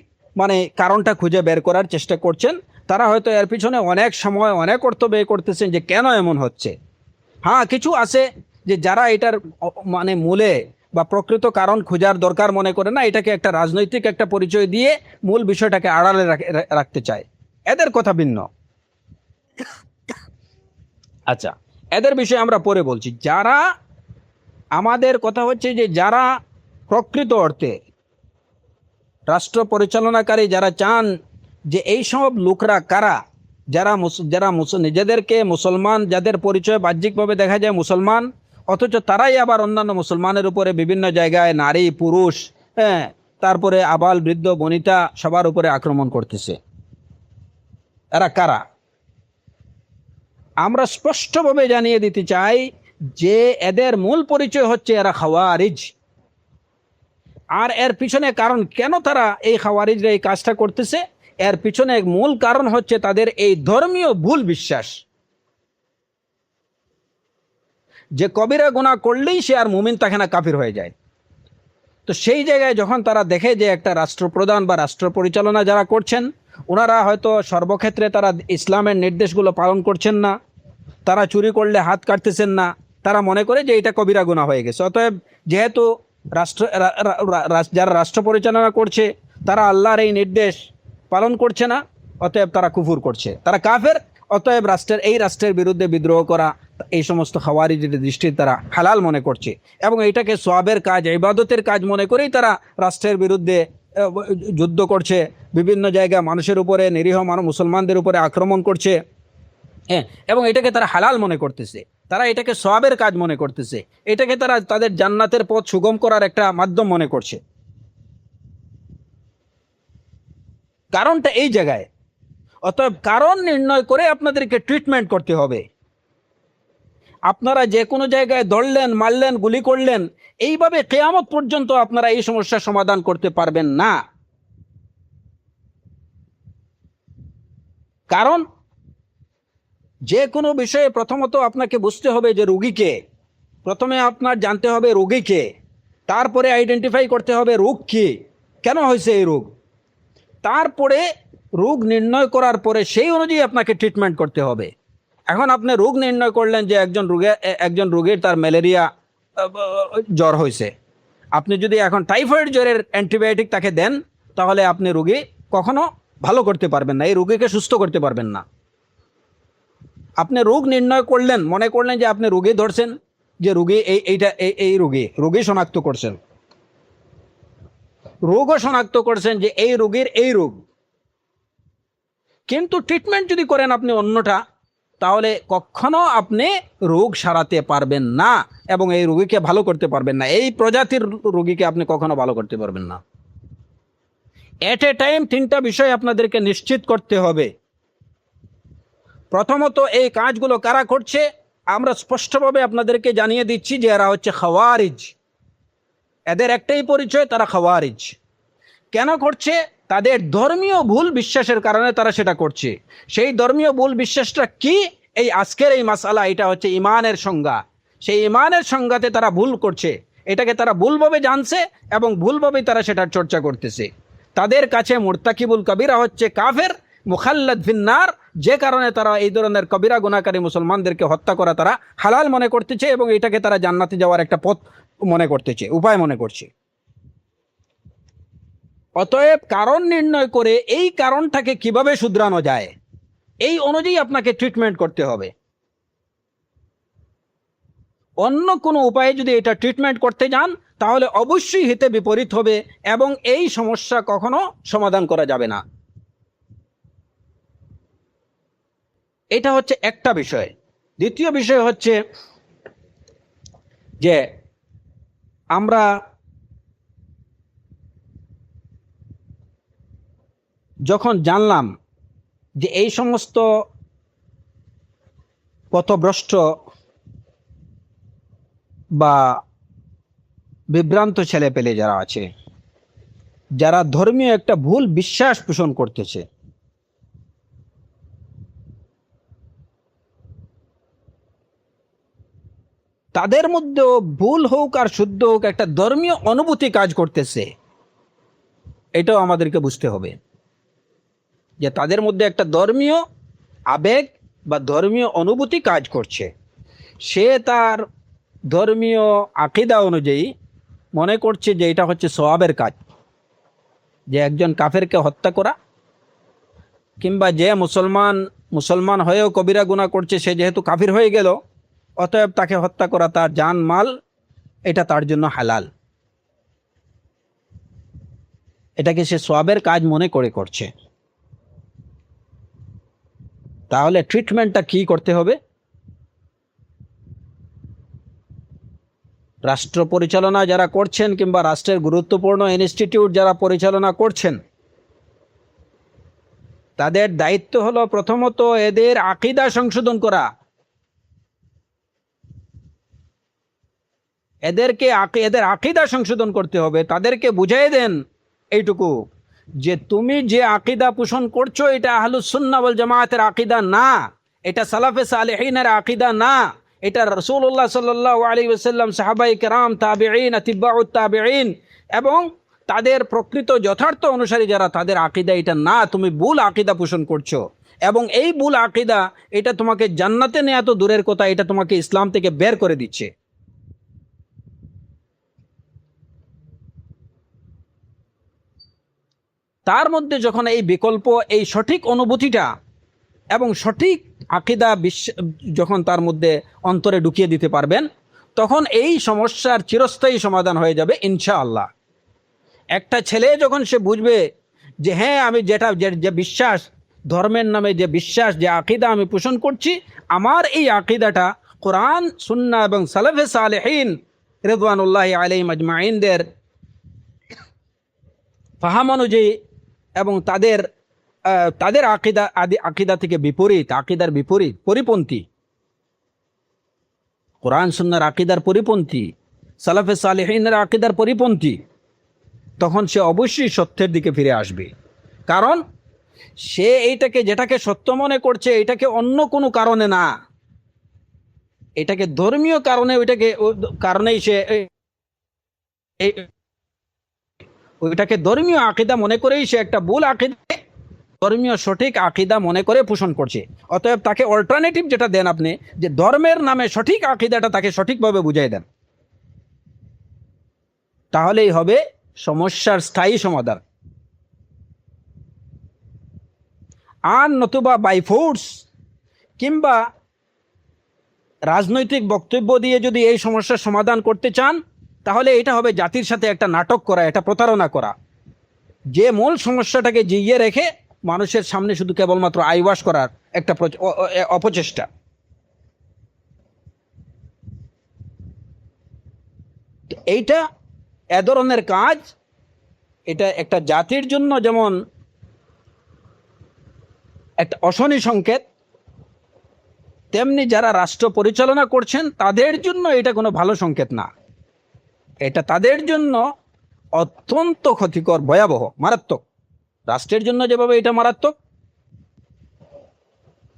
কারণটা খুঁজে বের করার চেষ্টা করছেন, তারা হয়তো এর পিছনে অনেক সময়, অনেক অর্থ ব্যয় করতেছেন যে কেন এমন হচ্ছে। হ্যাঁ, কিছু আছে যে যারা এটার মূলে বা প্রকৃত কারণ খোঁজার দরকার মনে করে না, এটাকে একটা রাজনৈতিক একটা পরিচয় দিয়ে মূল বিষয়টাকে আড়ালে রাখতে চায়, এদের কথা ভিন্ন। আচ্ছা, এদের বিষয়ে আমরা পরে বলছি। যারা, আমাদের কথা হচ্ছে যে যারা প্রকৃত অর্থে রাষ্ট্র পরিচালনাকারী, যারা চান যে এই সব লোকরা কারা, যারা নিজেদেরকে মুসলমান, যাদের পরিচয় বাহ্যিকভাবে দেখা যায় মুসলমান, অথচ তারাই আবার অন্যান্য মুসলমানের উপরে বিভিন্ন জায়গায় নারী পুরুষ, হ্যাঁ, তারপরে আবাল বৃদ্ধ বনিতা সবার উপরে আক্রমণ করতেছে। এরা কারা? আমরা স্পষ্টভাবে জানিয়ে দিতে চাই যে এদের মূল পরিচয় হচ্ছে এরা খাওয়ারিজ। আর এর পিছনে কারণ, কেন তারা এই খাওয়ারিজরা এই কাজটা করতেছে, এর পিছনে মূল কারণ হচ্ছে তাদের এই ধর্মীয় ভুল বিশ্বাস যে কবিরা গুনাহ করলেই সে আর মুমিন থাকে না, কাফির হয়ে যায়। তো সেই জায়গায় যখন তারা দেখে যে একটা রাষ্ট্রপ্রধান বা রাষ্ট্র পরিচালনা যারা করছেন, ওনারা হয়তো সর্বক্ষেত্রে তারা ইসলামের নির্দেশগুলো পালন করছেন না, তারা চুরি করলে হাত কাটতেছেন না, তারা মনে করে যে এটা কবিরা গুনাহ হয়ে গেছে। অতএব যেহেতু যারা রাষ্ট্র পরিচালনা করছে তারা আল্লাহর এই নির্দেশ পালন করছে না, অতএব তারা কুফর করছে, তারা কাফের। অতএব এই রাষ্ট্রের বিরুদ্ধে বিদ্রোহ করা এই সমস্ত খাওয়ারিজের দৃষ্টিতে তারা হালাল মনে করছে, এবং এটাকে সওয়াবের কাজ, ইবাদতের কাজ মনে করেই তারা রাষ্ট্রের বিরুদ্ধে যুদ্ধ করছে, বিভিন্ন জায়গায় মানুষের উপরে, নিরীহ মুসলমানদের উপরে আক্রমণ করছে, হ্যাঁ, এবং এটাকে তারা হালাল মনে করতেছে, তারা এটাকে সওয়াবের কাজ মনে করতেছে, এটাকে তারা তাদের জান্নাতের পথ সুগম করার একটা মাধ্যম মনে করছে। কারণটা এই জায়গায়। অতএব কারণ নির্ণয় করে আপনাদেরকে ট্রিটমেন্ট করতে হবে। আপনারা যে কোনো জায়গায় দৌড়লেন, মারলেন, গুলি করলেন, এইভাবে কিয়ামত পর্যন্ত আপনারা এই সমস্যার সমাধান করতে পারবেন না। কারণ যে কোনো বিষয়ে প্রথমত আপনাকে বুঝতে হবে যে রোগীকে, প্রথমে আপনার জানতে হবে রোগীকে, তারপরে আইডেন্টিফাই করতে হবে রোগ কি, কেন হয়েছে এই রোগ, তারপরে রোগ নির্ণয় করার পরে সেই অনুযায়ী আপনাকে ট্রিটমেন্ট করতে হবে। এখন আপনি রোগ নির্ণয় করলেন যে একজন রোগীর তার ম্যালেরিয়া জ্বর হয়েছে, আপনি যদি এখন টাইফয়েড জ্বরের অ্যান্টিবায়োটিক তাকে দেন, তাহলে আপনি রোগী কখনো ভালো করতে পারবেন না, এই রোগীকে সুস্থ করতে পারবেন না। আপনি রোগ নির্ণয় করলেন, মনে করলেন যে আপনি রোগী ধরছেন, যে রোগী এই রোগী শনাক্ত করছেন, রোগও শনাক্ত করছেন যে এই রোগীর এই রোগ, কিন্তু ট্রিটমেন্ট যদি করেন আপনি অন্যটা, তাহলে কখনো আপনি রোগ সারাতে পারবেন না এবং এই রোগীকে ভালো করতে পারবেন না, এই প্রজাতির রোগীকে আপনি কখনো ভালো করতে পারবেন না। এট এ টাইম তিনটা বিষয় আপনাদেরকে নিশ্চিত করতে হবে। প্রথমত, এই কাজগুলো কারা করছে আমরা স্পষ্টভাবে আপনাদেরকে জানিয়ে দিচ্ছি যে এরা হচ্ছে খাওয়ারিজ। এদের একটাই পরিচয়, তারা খাওয়ারিজ। কেন করছে? তাদের ধর্মীয় ভুল বিশ্বাসের কারণে তারা সেটা করছে। সেই ধর্মীয় ভুল বিশ্বাসটা কি? এই আজকের এই মাসালা, এটা হচ্ছে ইমানের সংজ্ঞা। সেই ইমানের সংজ্ঞাতে তারা ভুল করছে, এটাকে তারা ভুলভাবে জানছে এবং ভুলভাবেই তারা সেটার চর্চা করতেছে। তাদের কাছে মুরতাকিবুল কবিরা হচ্ছে কাফের, মুখাল্লাদ ফিন্নার, যে কারণে তারা এই ধরনের কবিরা গুনাহকারী মুসলমানদেরকে হত্যা করা তারা হালাল মনে করতেছে এবং এটাকে তারা জান্নাতে যাওয়ার একটা পথ মনে করতেছে, উপায় মনে করছে। অতএব কারণ নির্ণয় করে এই কারণটাকে কিভাবে শুধরানো যায়, এই অনুযায়ী আপনাকে ট্রিটমেন্ট করতে হবে। অন্য কোনো উপায়ে যদি এটা ট্রিটমেন্ট করতে যান, তাহলে অবশ্যই হিতে বিপরীত হবে এবং এই সমস্যা কখনো সমাধান করা যাবে না। এটা হচ্ছে একটা বিষয়। দ্বিতীয় বিষয় হচ্ছে যে আমরা যখন জানলাম যে এই সমস্ত পথভ্রষ্ট বা বিভ্রান্ত ছেলেপেলে যারা আছে, যারা ধর্মীয় একটা ভুল বিশ্বাস পোষণ করতেছে, তাদের মধ্যেও ভুল হোক আর শুদ্ধ হোক একটা ধর্মীয় অনুভূতি কাজ করতেছে, এটাও আমাদেরকে বুঝতে হবে যে তাদের মধ্যে একটা ধর্মীয় আবেগ বা ধর্মীয় অনুভূতি কাজ করছে। সে তার ধর্মীয় আকীদা অনুযায়ী মনে করছে যে এটা হচ্ছে সওয়াবের কাজ, যে একজন কাফেরকে হত্যা করা, কিংবা যে মুসলমান হয়েও কবিরা গুনাহ করছে, সে যেহেতু কাফির হয়ে গেল, অতএব তাকে হত্যা করা, তার জান মাল, এটা তার জন্য হালাল, এটাকে সে সওয়াবের কাজ মনে করে করছে। তাহলে ট্রিটমেন্টটা কি করতে হবে? রাষ্ট্র পরিচালনা যারা করছেন কিংবা রাষ্ট্রের গুরুত্বপূর্ণ ইনস্টিটিউট যারা পরিচালনা করছেন, তাদের দায়িত্ব হলো প্রথমত এদের আকীদা সংশোধন করা। এদের আকীদা সংশোধন করতে হবে। তাদেরকে বুঝিয়ে দেন এইটুকু, যে তুমি যে আকীদা পোষণ করছো এটা আহলুস সুন্নাহ ওয়াল জামায়াতের আকীদা না, এটা সালাফে সালেহিনের আকীদা না, এটা রাসূলুল্লাহ সাল্লাল্লাহু আলাইহি ওয়াসাল্লাম, সাহাবায়ে কেরাম, তাবিঈন, আতিবাউত তাবিঈন এবং তাদের প্রকৃত যথার্থ অনুসারী যারা, তাদের আকীদা এটা না। তুমি ভুল আকীদা পোষণ করছো এবং এই ভুল আকীদা এটা তোমাকে জান্নাতে নেওয়া তো দূরের কথা, এটা তোমাকে ইসলাম থেকে বের করে দিচ্ছে। তার মধ্যে যখন এই বিকল্প, এই সঠিক অনুভূতিটা এবং সঠিক আকীদা যখন তার মধ্যে অন্তরে ঢুকিয়ে দিতে পারবেন, তখন এই সমস্যার চিরস্থায়ী সমাধান হয়ে যাবে ইনশাআল্লাহ। একটা ছেলে যখন সে বুঝবে যে হ্যাঁ, আমি যে বিশ্বাস, ধর্মের নামে যে বিশ্বাস, যে আকীদা আমি পোষণ করছি, আমার এই আকীদাটা কোরআন, সুন্নাহ এবং সালাফে সালেহিন রিদওয়ানুল্লাহি আলাইহিম আজমাইনদের ফাহাম অনুযায়ী এবং তাদের আকীদা থেকে বিপরীত, আকীদার বিপরীত, পরিপন্থী, কোরআন সুন্নাহর আকীদার পরিপন্থী, সালাফে সালেহিনের আকীদার পরিপন্থী, তখন সে অবশ্যই সত্যের দিকে ফিরে আসবে। কারণ সে এইটাকে, যেটাকে সত্য মনে করছে, এটাকে অন্য কোনো কারণে না, এটাকে ধর্মীয় কারণে, কারণেই সে ওইটাকে ধর্মীয় আকীদা মনে করেই সে একটা ভুল আকীদা ধর্মীয় সঠিক আকীদা মনে করে পোষণ করছে। অতএব তাকে অল্টারনেটিভ যেটা দেন আপনি, যে ধর্মের নামে সঠিক আকীদাটা তাকে সঠিকভাবে বুঝিয়ে দেন, তাহলেই হবে সমস্যার স্থায়ী সমাধান। আর নতুবা বাই ফোর্স কিংবা রাজনৈতিক বক্তব্য দিয়ে যদি এই সমস্যার সমাধান করতে চান, তাহলে এটা হবে জাতির সাথে একটা নাটক করা, এটা প্রতারণা করা, যে মূল সমস্যাটাকে জিইয়ে রেখে মানুষের সামনে শুধু কেবলমাত্র আইওয়াশ করার একটা অপচেষ্টা। এইটা এ ধরনের কাজ, এটা একটা জাতির জন্য যেমন একটা অশনি সংকেত, তেমনি যারা রাষ্ট্র পরিচালনা করছেন তাদের জন্য এটা কোনো ভালো সংকেত না। এটা তাদের জন্য অত্যন্ত ক্ষতিকর, ভয়াবহ, মারাত্মক। রাষ্ট্রের জন্য যেভাবে এটা মারাত্মক,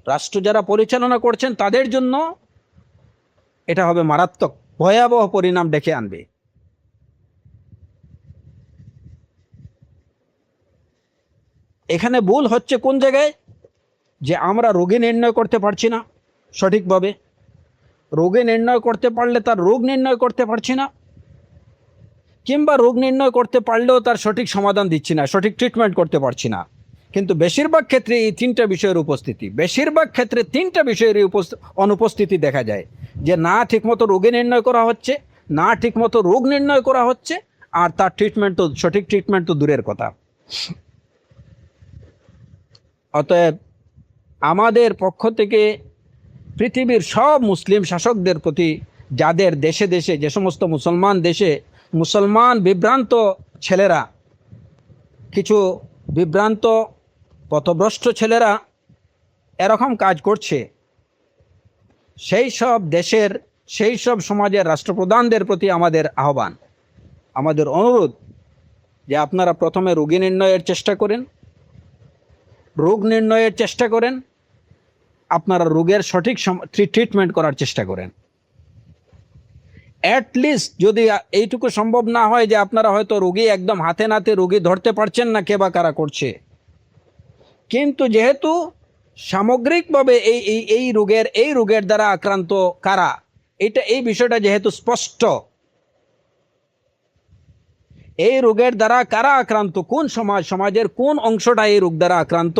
রাষ্ট্র যারা পরিচালনা করছেন তাদের জন্য এটা হবে মারাত্মক, ভয়াবহ পরিণাম ডেকে আনবে। এখানে ভুল হচ্ছে কোন জায়গায়? যে আমরা রোগী নির্ণয় করতে পারছি না সঠিকভাবে, রোগী নির্ণয় করতে পারলে তার রোগ নির্ণয় করতে পারছি না, কিংবা রোগ নির্ণয় করতে পারলেও তার সঠিক সমাধান দিচ্ছি না, সঠিক ট্রিটমেন্ট করতে পারছি না। কিন্তু বেশিরভাগ ক্ষেত্রে এই তিনটা বিষয়ের উপস্থিতি, বেশিরভাগ ক্ষেত্রে তিনটা বিষয়ের অনুপস্থিতি দেখা যায়, যে না ঠিকমতো রোগী নির্ণয় করা হচ্ছে, না ঠিকমতো রোগ নির্ণয় করা হচ্ছে, আর তার ট্রিটমেন্ট তো, সঠিক ট্রিটমেন্ট তো দূরের কথা। অতএব আমাদের পক্ষ থেকে পৃথিবীর সব মুসলিম শাসকদের প্রতি, যাদের দেশে দেশে, যে সমস্ত মুসলমান দেশে মুসলমান বিভ্রান্ত ছেলেরা, কিছু বিভ্রান্ত পথভ্রষ্ট ছেলেরা এরকম কাজ করছে, সেই সব দেশের, সেই সব সমাজের রাষ্ট্রপ্রধানদের প্রতি আমাদের আহ্বান, আমাদের অনুরোধ, যে আপনারা প্রথমে রোগী নির্ণয়ের চেষ্টা করেন, রোগ নির্ণয়ের চেষ্টা করেন, আপনারা রোগের সঠিক ট্রিটমেন্ট করার চেষ্টা করেন। অ্যাটলিস্ট যদি এইটুকু সম্ভব না হয় যে আপনারা হয়তো রোগী একদম হাতে নাতে রোগী ধরতে পারছেন না কে বা কারা করছে, কিন্তু যেহেতু সামগ্রিকভাবে এই রোগের দ্বারা আক্রান্ত কারা, এই বিষয়টা যেহেতু স্পষ্ট, এই রোগের দ্বারা কারা আক্রান্ত, কোন সমাজের কোন অংশটা এই রোগ দ্বারা আক্রান্ত,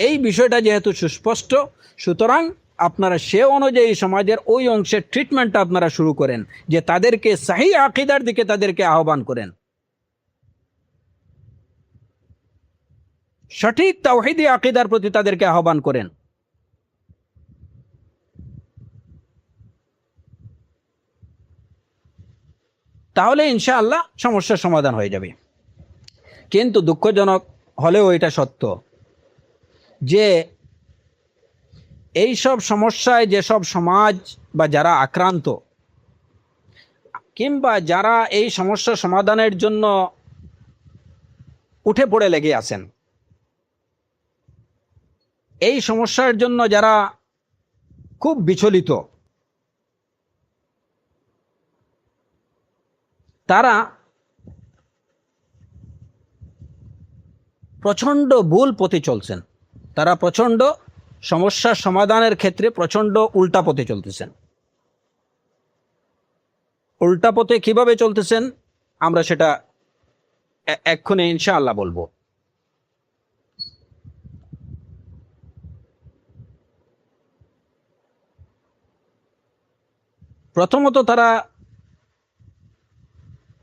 এই বিষয়টা যেহেতু সুস্পষ্ট, সুতরাং আপনারা সে অনুযায়ী সমাজের ওই অংশের ট্রিটমেন্টটা আপনারা শুরু করেন, যে তাদেরকে সহি আকীদার দিকে তাদেরকে আহ্বান করেন, সঠিক তাওহীদি আকীদার প্রতি তাদেরকে আহ্বান করেন। তাহলে ইনশাআল্লাহ সমস্যার সমাধান হয়ে যাবে। কিন্তু দুঃখজনক হলেও এটা সত্য যে এই সব সমস্যায় যেসব সমাজ বা যারা আক্রান্ত কিংবা যারা এই সমস্যা সমাধানের জন্য উঠে পড়ে লেগে আছেন, এই সমস্যার জন্য যারা খুব বিচলিত, তারা প্রচণ্ড ভুল পথে চলছেন। তারা প্রচণ্ড সমস্যার সমাধানের ক্ষেত্রে প্রচণ্ড উল্টা পথে চলতেছেন। উল্টা পথে কিভাবে চলতেছেন আমরা সেটা এক্ষুনি ইনশাআল্লাহ বলবো। প্রথমত তারা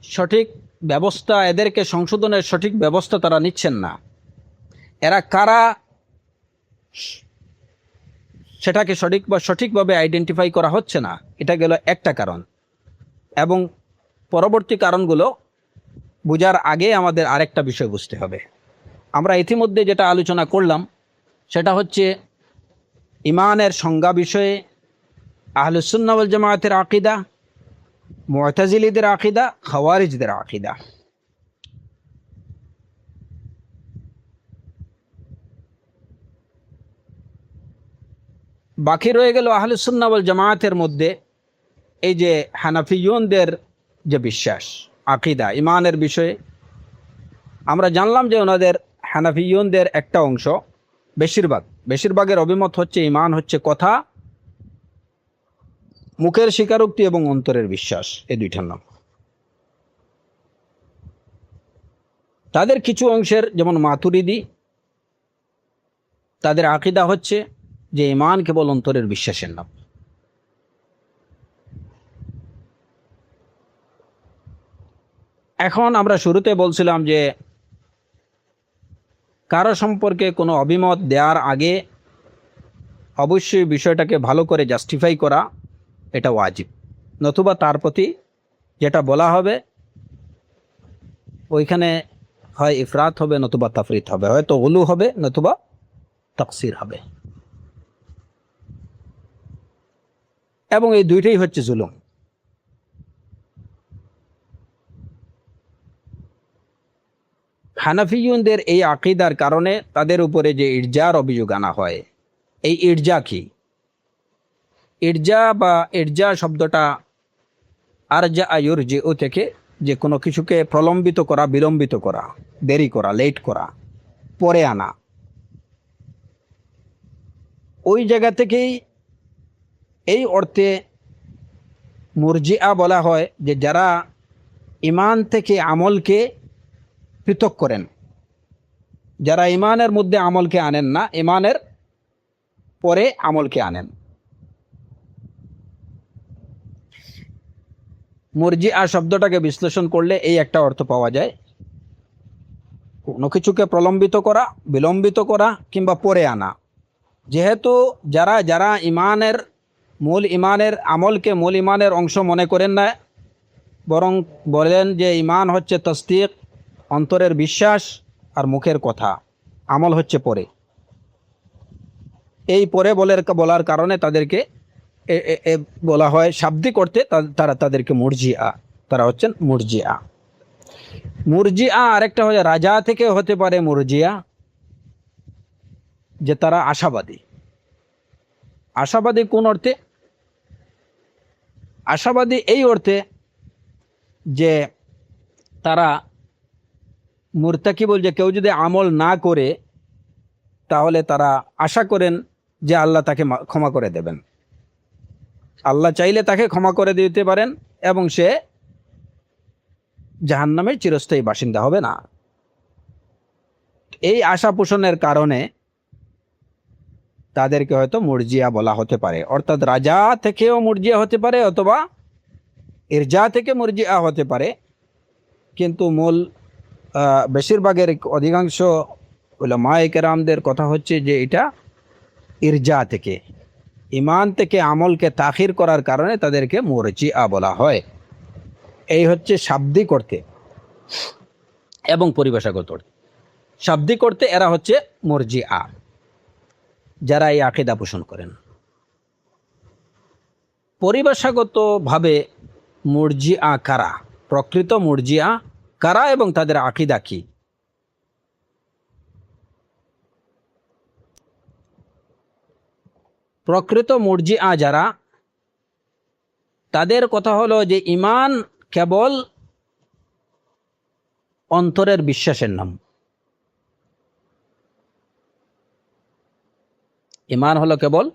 সঠিক ব্যবস্থা, এদেরকে সংশোধনের সঠিক ব্যবস্থা তারা নিচ্ছেন না। এরা কারা সেটাকে সঠিকভাবে আইডেন্টিফাই করা হচ্ছে না, এটা গেল একটা কারণ। এবং পরবর্তী কারণগুলো বোঝার আগে আমাদের আরেকটা বিষয় বুঝতে হবে। আমরা ইতিমধ্যে যেটা আলোচনা করলাম সেটা হচ্ছে ইমানের সংজ্ঞা বিষয়ে আহলুস সুন্নাহ ওয়াল জামায়াতের আকীদা, মুতাজিলীদের আকীদা, খাওয়ারিজদের আকীদা। বাকি রয়ে গেল আহলুস সুন্নাহ ওয়াল জামায়াতের মধ্যে এই যে হানাফিয়নদের যে বিশ্বাস, আকীদা, ইমানের বিষয়ে আমরা জানলাম যে ওনাদের হানাফিয়নদের একটা অংশ, বেশিরভাগের অভিমত হচ্ছে ইমান হচ্ছে কথা, মুখের স্বীকারোক্তি এবং অন্তরের বিশ্বাস, এই দুইটার নাম। তাদের কিছু অংশের যেমন মাতুরিদি, তাদের আকীদা হচ্ছে যে ইমান কেবল অন্তরের বিশ্বাসের নাম। এখন আমরা শুরুতে বলছিলাম যে কারো সম্পর্কে কোনো অভিমত দেওয়ার আগে অবশ্যই বিষয়টাকে ভালো করে জাস্টিফাই করা এটা ওয়াজিব, নতুবা তার প্রতি যেটা বলা হবে ওইখানে হয় ইফরাত হবে নতুবা তাফরিত হবে, হয়তো গুলু হবে নতুবা তাকসির হবে, এবং এই দুইটাই হচ্ছে জুলুম। হানাফিয়ুনদের এই আকীদার কারণে তাদের উপরে যে ইরজার অভিযোগ আনা হয়, এই ইরজা কি? ইরজা শব্দটা আরজা ইউরজিউ থেকে, যে কোনো কিছুকে প্রলম্বিত করা, বিলম্বিত করা, দেরি করা, লেট করা, পরে আনা। ওই জায়গা থেকেই এই অর্থে মুরজিআ বলা হয় যে যারা ইমান থেকে আমলকে পৃথক করেন, যারা ইমানের মধ্যে আমলকে আনেন না, ইমানের পরে আমলকে আনেন। মুরজিআ শব্দটাকে বিশ্লেষণ করলে এই একটা অর্থ পাওয়া যায়, কোনো কিছুকে প্রলম্বিত করা, বিলম্বিত করা কিংবা পরে আনা। যেহেতু যারা মূল ইমানের আমলকে মূল ইমানের অংশ মনে করেন না, বরং বলেন যে ইমান হচ্ছে তসদিক, অন্তরের বিশ্বাস, আর মুখের কথা, আমল হচ্ছে পরে। এই পরে বলার কারণে তাদেরকে বলা হয় শাব্দিক অর্থে তাদেরকে মুরজিআ, তারা হচ্ছেন মুরজিআ। মুরজিআ আরেকটা হচ্ছে রাজা থেকে হতে পারে মুরজিআ, যে তারা আশাবাদী। আশাবাদী কোন অর্থে? আশাবাদী এই অর্থে যে তারা মুরতাকিবুল, যে কেউ যদি আমল না করে তাহলে তারা আশা করেন যে আল্লাহ তাকে ক্ষমা করে দেবেন, আল্লাহ চাইলে তাকে ক্ষমা করে দিতে পারেন এবং সে জাহান্নামের চিরস্থায়ী বাসিন্দা হবে না। এই আশা পোষণের কারণে তাদেরকে হয়তো মুরজিয়া বলা হতে পারে, অর্থাৎ রাজা থেকেও মুরজিয়া হতে পারে অথবা ইরজা থেকে মুরজিয়া হতে পারে। কিন্তু মূল বেশিরভাগের অধিকাংশ উলামায়ে কেরামদের কথা হচ্ছে যে এটা ইরজা থেকে, ইমান থেকে আমলকে তাখির করার কারণে তাদেরকে মুরজিআ বলা হয়। এই হচ্ছে শাব্দিক অর্থে এবং পরিভাষাগত অর্থে। শাব্দিক অর্থে এরা হচ্ছে মুরজিআ, যারা এই আকীদা পোষণ করেন। পরিভাষাগতভাবে মুরজিআ কারা, প্রকৃত মুরজিআ কারা এবং তাদের আকীদা কি? প্রকৃত মুরজিআ যারা, তাদের কথা হলো যে ঈমান কেবল অন্তরের বিশ্বাসের নাম। ঈমান হলো কেবল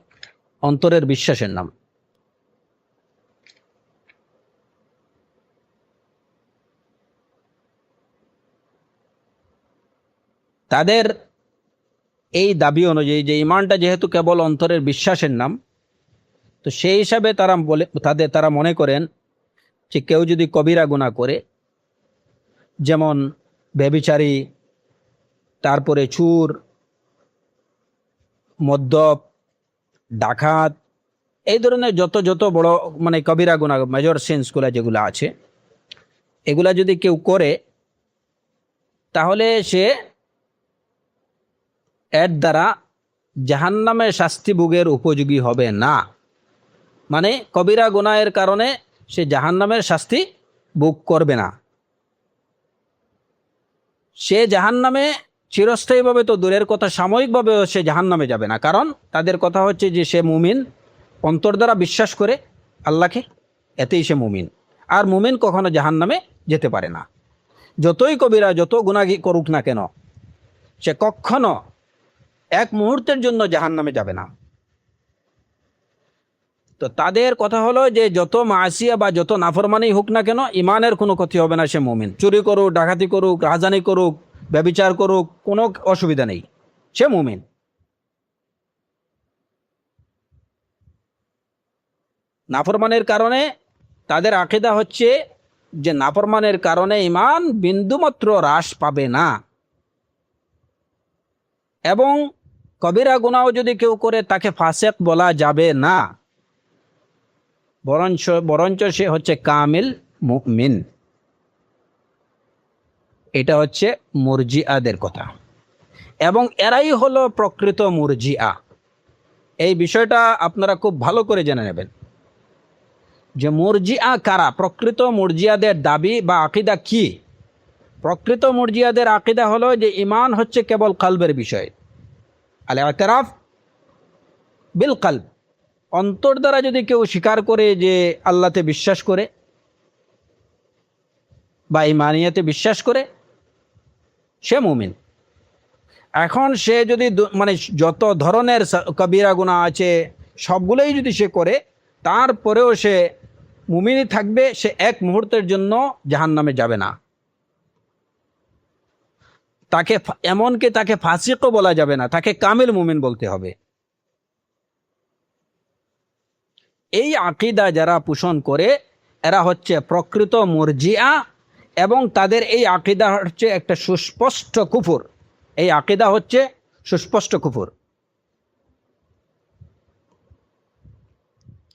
অন্তরের বিশ্বাসের নাম। তাদের এই দাবি অনুযায়ী যে ঈমানটা যেহেতু কেবল অন্তরের বিশ্বাসের নাম, তো সেই হিসাবে তারা মনে করেন যে কেউ যদি কবিরা গুনাহ করে, যেমন ব্যভিচারী, তারপরে চুর, মদ্যপ, ডাকাত, এই ধরনের যত বড় মানে কবিরা গুনাহ, মেজর সিনসগুলো যেগুলো আছে, এগুলা যদি কেউ করে তাহলে সে এর দ্বারা জাহান্নামের শাস্তি ভোগের উপযোগী হবে না। মানে কবিরা গুনাহের কারণে সে জাহান্নামের শাস্তি ভোগ করবে না। সে জাহান্নামে চিরস্থায়ীভাবে তো দূরের কথা, সাময়িকভাবেও সে জাহান্নামে যাবে না। কারণ তাদের কথা হচ্ছে যে সে মুমিন, অন্তর দ্বারা বিশ্বাস করে আল্লাহকে, এতেই সে মুমিন। আর মুমিন কখনো জাহান্নামে যেতে পারে না। যতই কবিরা, যত গুনাহ করুক না কেন, সে কখনো এক মুহূর্তের জন্য জাহান্নামে যাবে না। তো তাদের কথা হলো যে যত মাসিয়া বা যত নাফরমানি হোক না কেন, ইমানের কোনো ক্ষতি হবে না, সে মুমিন। চুরি করুক, ডাকাতি করুক, রাহাজানি করুক, ব্যভিচার করুক, কোনো অসুবিধা নেই, সে মুমিন। নাফরমানের কারণে তাদের আকীদা হচ্ছে যে নাফরমানের কারণে ইমান বিন্দুমাত্র হ্রাস পাবে না, এবং কবিরা গুনাহ যদি কেউ করে তাকে ফাসিক বলা যাবে না, বরঞ্চ সে হচ্ছে কামিল মুমিন। এটা হচ্ছে মুরজিআদের কথা, এবং এরাই হলো প্রকৃত মুরজিআ। এই বিষয়টা আপনারা খুব ভালো করে জেনে নেবেন যে মুরজিআ কারা, প্রকৃত মুরজিআদের দাবি বা আকীদা কি। প্রকৃত মুরজিআদের আকীদা হলো যে ঈমান হচ্ছে কেবল কলবের বিষয়, আল ইতিরাফ বিল কলব। অন্তর দ্বারা যদি কেউ স্বীকার করে যে আল্লাহতে বিশ্বাস করে বা ঈমানিয়াতে বিশ্বাস করে, সে মুমিন। এখন সে যদি মানে যত ধরনের কবিরা গুনাহ আছে সবগুলোই যদি সে করে, তারপরেও সে মুমিনই থাকবে, সে এক মুহূর্তের জন্য জাহান্নামে যাবে না। তাকে এমনকি তাকে ফাসিকও বলা যাবে না, তাকে কামিল মুমিন বলতে হবে। এই আকীদা যারা পোষণ করে এরা হচ্ছে প্রকৃত মুরজিআ, এবং তাদের এই আকীদা হচ্ছে একটা সুস্পষ্ট কুফর। এই আকীদা হচ্ছে সুস্পষ্ট কুফর।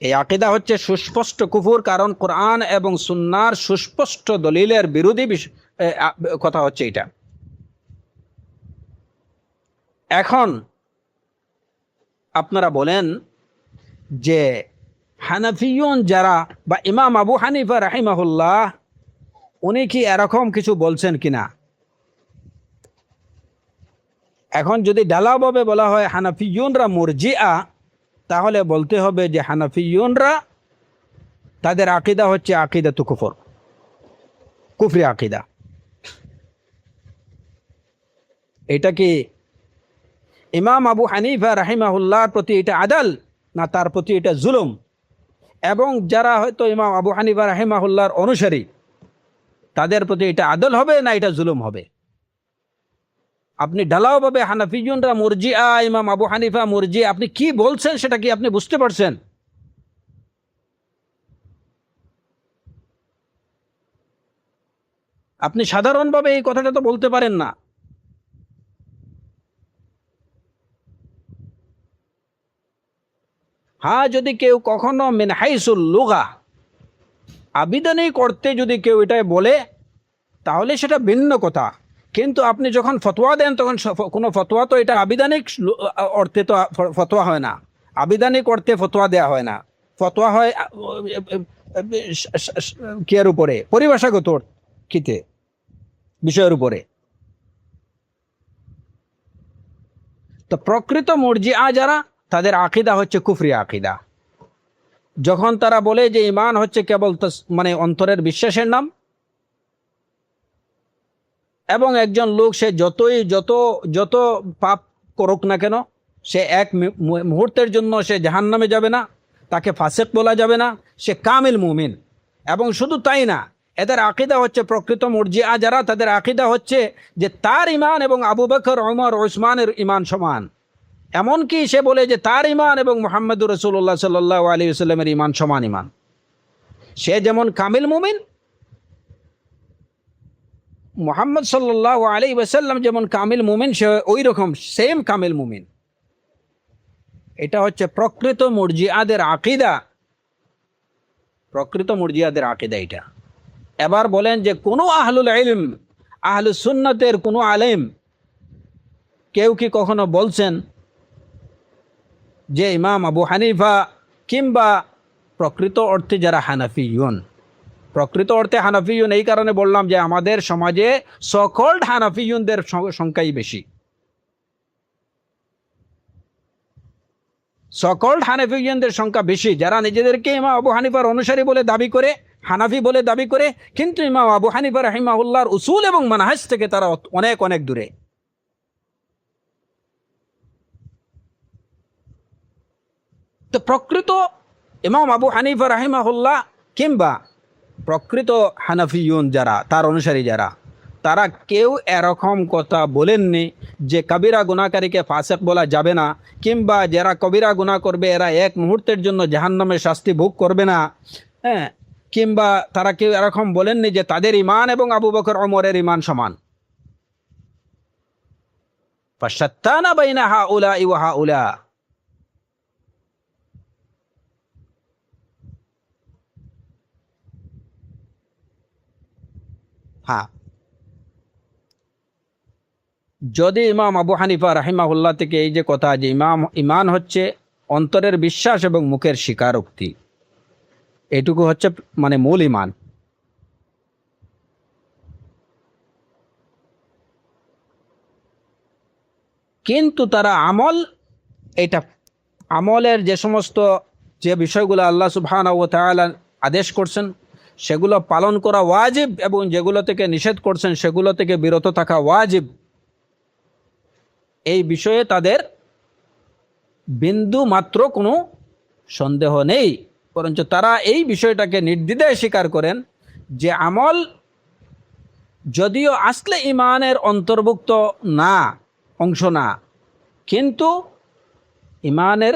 এই আকীদা হচ্ছে সুস্পষ্ট কুফর, কারণ কোরআন এবং সুন্নাহর সুস্পষ্ট দলিলের বিরোধী কথা হচ্ছে এটা। এখন আপনারা বলেন যে হানাফিয়ুন যারা বা ইমাম আবু হানিফা রাহিমাহুল্লাহ, উনি কি এরকম কিছু বলছেন কিনা? এখন যদি ঢালাওভাবে বলা হয় হানাফিয়ুনরা মুরজিআ, তাহলে বলতে হবে যে হানাফিয়ুনরা তাদের আকীদা হচ্ছে আকীদাতু কুফর, কুফরি আকীদা। এটা কি ইমাম আবু হানিফা রাহিমাহুল্লাহর প্রতি এটা আদল, না তার প্রতি এটা জুলুম? এবং যারা হয়তো ইমাম আবু হানিফা রাহিমাহুল্লাহর অনুসারী, তাদের প্রতি এটা আদল হবে না এটা জুলুম হবে? আপনি ঢালাওভাবে হানাফিয়ুনরা মুরজিআ, ইমাম আবু হানিফা মুরজিআ, আপনি কি বলছেন সেটা কি আপনি বুঝতে পারছেন? আপনি সাধারণভাবে এই কথাটা তো বলতে পারেন না। হ্যাঁ, যদি কেউ কখনো মিন হাইসুল লুগা, আবিধানিক অর্থে যদি কেউ এটাই বলে তাহলে সেটা ভিন্ন কথা, কিন্তু আপনি যখন ফতোয়া দেন তখন কোনো ফতোয়া তো এটা আবিধানিক অর্থে তো ফতোয়া হয় না, আবিধানিক অর্থে ফতোয়া দেওয়া হয় না, ফতোয়া হয় কিয়ের উপরে, পরিভাষাগত কিতে বিষয়ের উপরে। তো প্রকৃত মুরজিআ যারা, তাদের আকিদা হচ্ছে কুফরি আকিদা। যখন তারা বলে যে ঈমান হচ্ছে কেবল মানে অন্তরের বিশ্বাসের নাম, এবং একজন লোক সে যত যত পাপ করুক না কেন, সে এক মুহূর্তের জন্য সে জাহান্নামে যাবে না, তাকে ফাসিক বলা যাবে না, সে কামিল মুমিন। এবং শুধু তাই না, এদের আকিদা হচ্ছে, প্রকৃত মুরজিআ যারা, তাদের আকিদা হচ্ছে যে তার ঈমান এবং আবু বকর, ওমর, ওসমানের ঈমান সমান। এমনকি সে বলে যে তার ঈমান এবং মুহাম্মদুর রাসূলুল্লাহ সাল্লাল্লাহু আলাইহি ওয়াসাল্লামের ঈমান সমান ঈমান। সে যেমন কামিল মুমিন, মুহাম্মদ সাল্লাল্লাহু আলাইহি ওয়াসাল্লাম যেমন কামিল মুমিন, সে ওই রকম সেম কামিল মুমিন। এটা হচ্ছে প্রকৃত মুরজিআদের আকিদা, প্রকৃত মুরজিআদের আকিদা এটা। এবার বলেন যে কোনো আহলুল ইলম, আহলুস সুন্নাতের কোনো আলেম কেউ কি কখনো বলছেন যে ইমাম আবু হানিফা কিংবা প্রকৃত অর্থে যারা হানাফিয়ুন, প্রকৃত অর্থে হানাফিয়ুন এই কারণে বললাম যে আমাদের সমাজে সকল্ড হানাফিয়ুনদের সংখ্যাই বেশি, সকল্ড হানাফিয়ুনদের সংখ্যা বেশি, যারা নিজেদেরকে ইমাম আবু হানিফার অনুসারী বলে দাবি করে, হানাফি বলে দাবি করে, কিন্তু ইমাম আবু হানিফা রাহিমাহুল্লাহর উসুল এবং মানহাজ থেকে তারা অনেক অনেক দূরে। তো প্রকৃত ইমাম আবু হানিফা রাহিমাহুল্লাহ কিংবা প্রকৃত হানাফিয়ুন যারা, তার অনুসারী যারা, তারা কেউ এরকম কথা বলেননি যে কবিরা গুনাহকারীকে ফাসিক বলা যাবে না, কিংবা যারা কবিরা গুনাহ করবে এরা এক মুহূর্তের জন্য জাহান্নামের শাস্তি ভোগ করবে না, হ্যাঁ, কিংবা তারা কেউ এরকম বলেননি যে তাদের ঈমান এবং আবু বকর ওমরের ঈমান সমান। ফাশাত্তানা বাইনা হাউলাই ওয়া হাউলা। হ্যাঁ, যদি ইমাম আবু হানিফা রাহিমাহুল্লাহ থেকে এই যে কথা যে ঈমান হচ্ছে অন্তরের বিশ্বাস এবং মুখের স্বীকারোক্তি, এটুকু হচ্ছে মানে মূল ঈমান। কিন্তু তারা আমল, এটা আমলের যে সমস্ত যে বিষয়গুলো আল্লাহ সুবহানাহু ওয়া তাআলা আদেশ করছেন সেগুলো পালন করা ওয়াজিব, এবং যেগুলো থেকে নিষেধ করছেন সেগুলো থেকে বিরত থাকা ওয়াজিব, এই বিষয়ে তাদের বিন্দু মাত্র কোনো সন্দেহ নেই। বরঞ্চ তারা এই বিষয়টাকে নির্দ্বিধায় স্বীকার করেন যে আমল যদিও আসলে ঈমানের অন্তর্ভুক্ত না, অংশ না, কিন্তু ঈমানের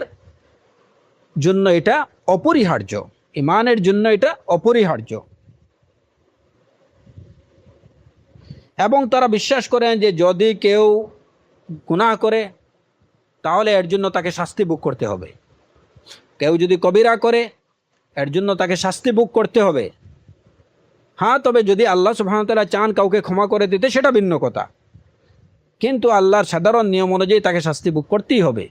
জন্য এটা অপরিহার্য, ঈমানের জন্য এটা অপরিহার্য। এবং তারা বিশ্বাস করেন যে যদি কেউ গুনাহ করে তাহলে এর জন্য তাকে শাস্তি ভোগ করতে হবে, কেউ যদি কবিরা করে এর জন্য তাকে শাস্তি ভোগ করতে হবে। হ্যাঁ, তবে যদি আল্লাহ সুবহানাহু ওয়া তাআলা চান কাউকে ক্ষমা করে দিতে সেটা ভিন্ন কথা, কিন্তু আল্লাহর সাধারণ নিয়ম অনুযায়ী তাকে শাস্তি ভোগ করতেই হবে।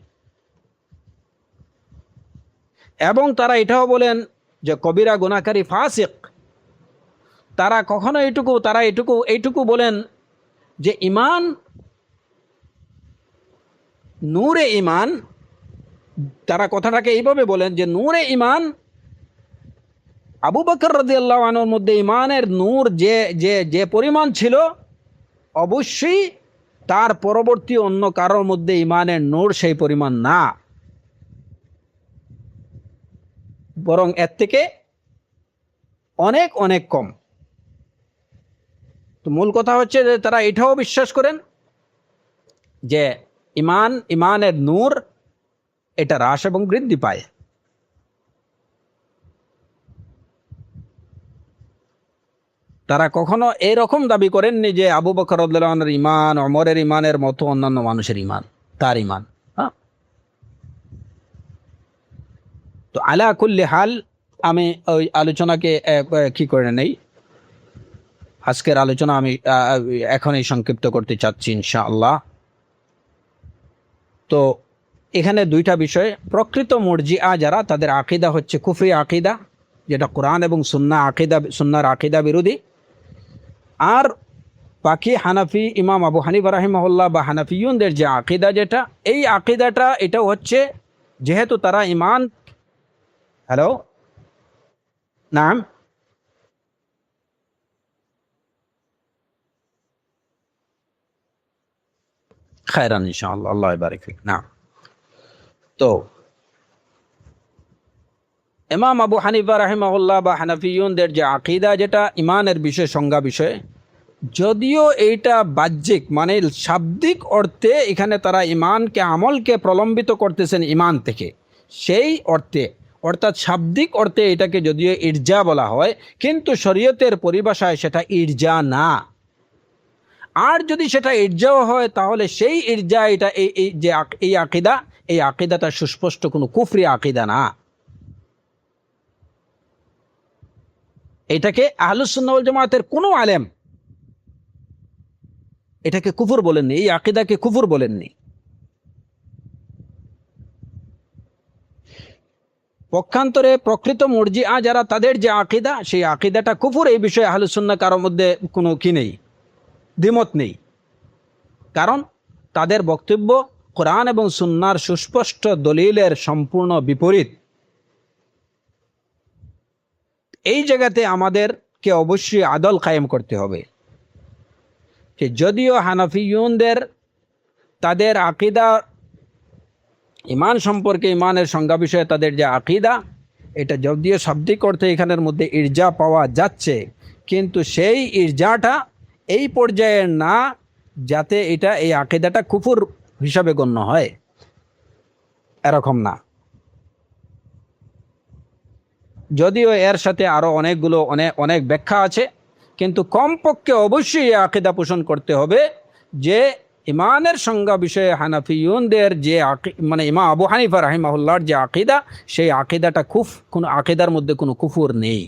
এবং তারা এটাও বলেন যে কবিরা গুনাহকারী ফাসিক, তারা কখনো এইটুকু বলেন যে ঈমান, নূরে ঈমান, তারা কথাটাকে এইভাবে বলেন যে নূরে ঈমান, আবু বকর রাদিয়াল্লাহু আনহুর মধ্যে ঈমানের নূর যে যে যে পরিমাণ ছিল, অবশ্যই তার পরবর্তী অন্য কারোর মধ্যে ঈমানের নূর সেই পরিমাণ না, বরং এর থেকে অনেক অনেক কম। তো মূল কথা হচ্ছে যে তারা এটাও বিশ্বাস করেন যে ঈমানের নূর এটা হ্রাস এবং বৃদ্ধি পায়। তারা কখনো এরকম দাবি করেননি যে আবু বকর রাদিয়াল্লাহু আনহুর ঈমান ওমরের ঈমানের মতো অন্যান্য মানুষের ঈমান, তার ঈমান। হ্যাঁ, তো আলা কুল্লি হাল আমি ওই আলোচনাকে কি করে নেই, আজকের আলোচনা আমি এখনই সংক্ষিপ্ত করতে চাচ্ছি ইনশাআল্লাহ। তো এখানে দুইটা বিষয়, প্রকৃত মুরজিআ যারা, তাদের আকীদা হচ্ছে কুফরি আকীদা, যেটা কোরআন এবং সুন্নাহর আকীদা বিরোধী। আর বাকি হানাফি, ইমাম আবু হানিফা রাহিমাহুল্লাহ বা হানাফিয়ুনদের যে আকীদা, যেটা এই আকীদাটা, এটা হচ্ছে যেহেতু তারা ইমান, হ্যালো, নাম, খায়রান ইনশাআল্লাহ, আল্লাহ বারিক ফিক। না, তো ইমাম আবু হানিফা রাহিমাহুল্লাহ বা হানাফিয়ুনদের যে আকীদা, যেটা ইমানের বিষয়, সংজ্ঞা বিষয়, যদিও এইটা বাহ্যিক মানে শাব্দিক অর্থে এখানে তারা ইমানকে, আমলকে প্রলম্বিত করতেছেন ইমান থেকে, সেই অর্থে, অর্থাৎ শাব্দিক অর্থে এটাকে যদিও ইরজা বলা হয়, কিন্তু শরীয়তের পরিভাষায় সেটা ইরজা না। আর যদি সেটা ইরজাও হয়, তাহলে সেই ইরজা, এটা এই যে এই আকীদা, এই আকীদাটা সুস্পষ্ট কোনো কুফরি আকীদা না। এটাকে আহলুস সুন্নাহ ওয়াল জামাতের কোনো আলেম এটাকে কুফর বলেননি, এই আকীদাকে কুফর বলেননি। পক্ষান্তরে প্রকৃত মুরজিআ যারা, তাদের যে আকীদা, সেই আকীদাটা কুফর। এই বিষয়ে আহলুস সুন্নাহ কারোর মধ্যে কোনো কি নেই, দ্বিমত নেই। কারণ তাদের বক্তব্য কোরআন এবং সুন্নাহর সুস্পষ্ট দলিলের সম্পূর্ণ বিপরীত। এই জায়গাতে আমাদেরকে অবশ্যই আদল কায়েম করতে হবে যে যদিও হানাফিয়ুনদের তাদের আকীদা, ইমান সম্পর্কে, ইমানের সংজ্ঞা বিষয়ে তাদের যে আকীদা, এটা যদিও শাব্দিক অর্থে এখানের মধ্যে ইরজা পাওয়া যাচ্ছে, কিন্তু সেই ইরজাটা এই পর্যায়ের না যাতে এটা, এই আকীদাটা কুফর হিসাবে গণ্য হয়, এরকম না। যদিও এর সাথে আরও অনেকগুলো অনেক ব্যাখ্যা আছে, কিন্তু কমপক্ষে অবশ্যই এই আকীদা পোষণ করতে হবে যে ইমানের সংজ্ঞা বিষয়ে হানাফিয়ুনদের যে মানে ইমাম আবু হানিফা রাহিমাহুল্লাহর যে আকীদা, সেই আকীদাটা কোনো আকীদার মধ্যে কোনো কুফর নেই।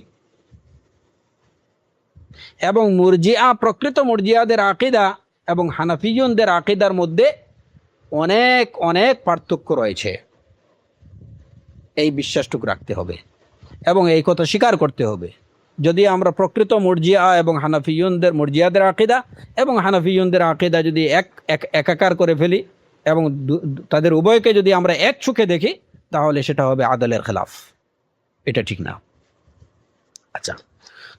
এবং মুরজিআ, প্রকৃত মুরজিআদের আকীদা এবং হানাফিয়ুনদের আকীদার মধ্যে অনেক অনেক পার্থক্য রয়েছে। এই বিশ্বাসটুকু রাখতে হবে এবং এই কথা স্বীকার করতে হবে। যদি আমরা প্রকৃত মুরজিআ এবং মুরজিআদের আকীদা এবং হানাফিয়ুনদের আকীদা যদি একাকার করে ফেলি এবং তাদের উভয়কে যদি আমরা এক চোখে দেখি, তাহলে সেটা হবে আদলের খেলাফ, এটা ঠিক না। আচ্ছা,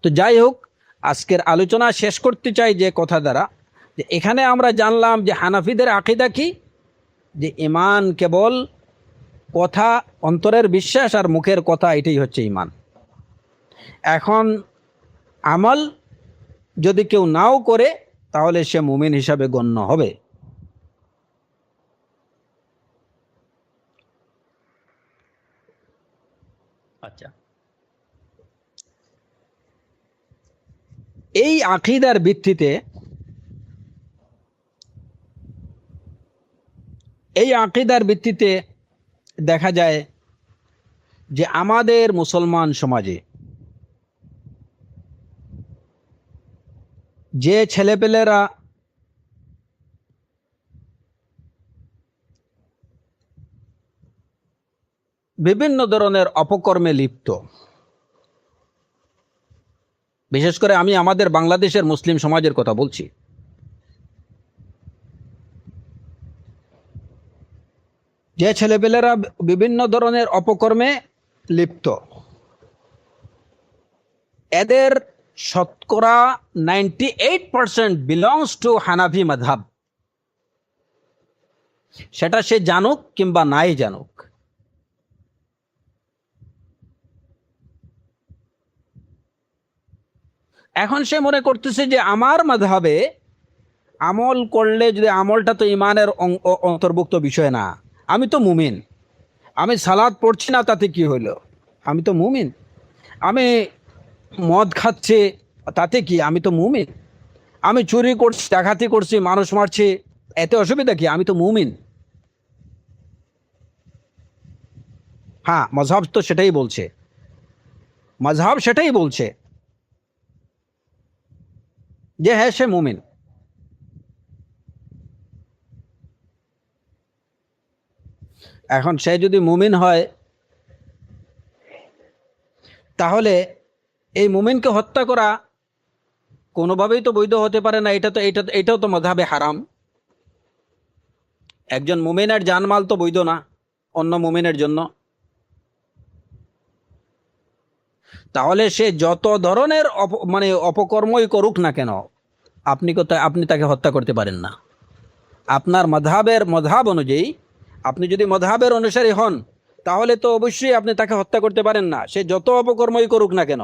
তো যাই হোক, আজকের আলোচনা শেষ করতে চাই যে কথা দ্বারা, যে এখানে আমরা জানলাম যে হানাফিদের আকীদা কি, যে ঈমান কেবল কথা, অন্তরের বিশ্বাস আর মুখের কথা, এটাই হচ্ছে ঈমান। এখন আমল যদি কেউ নাও করে, তাহলে সে মুমিন হিসাবে গণ্য হবে। আচ্ছা, এই আকীদার ভিত্তিতে, দেখা যায় যে আমাদের মুসলমান সমাজে যে ছেলেপেলেরা বিভিন্ন ধরনের অপকর্মে লিপ্ত, বিশেষ করে আমি আমাদের বাংলাদেশের মুসলিম সমাজের কথা বলছি, যে ছেলেপেলেরা বিভিন্ন ধরনের অপকর্মে লিপ্ত, এদের শতকরা 98% বিলংস টু হানাফি মাযহাব, সেটা সে জানুক কিংবা নাই জানুক। এখন সে মনে করতেছে যে আমার মাযহাবে আমল করলে, যদি আমলটা তো ইমানের অন্তর্ভুক্ত বিষয় না, আমি তো মুমিন, আমি সালাত পড়ছি না তাতে কি হইল, আমি তো মুমিন, আমি মদ খাচ্ছি তাতে কি, আমি তো মুমিন, আমি চুরি করছি, ডাকাতি করছি, মানুষ মারছি, এতে অসুবিধা কি, আমি তো মুমিন। হ্যাঁ, মযহাব তো সেটাই বলছে। মাযহাব সেটাই বলছে যে হ্যাঁ সে মুমিন। এখন সে যদি মুমিন হয় তাহলে এই মুমিনকে হত্যা করা কোনোভাবেই তো বৈধ হতে পারে না। এটাও তো মাযহাবে হারাম। একজন মুমিনের জানমাল তো বৈধ না অন্য মুমিনের জন্য। তাহলে সে যত ধরনের মানে অপকর্মই করুক না কেন, আপনি তাকে হত্যা করতে পারেন না। আপনার মযহাব অনুযায়ী আপনি যদি মযহাবের অনুসারী হন তাহলে তো অবশ্যই আপনি তাকে হত্যা করতে পারেন না, সে যত অপকর্মই করুক না কেন।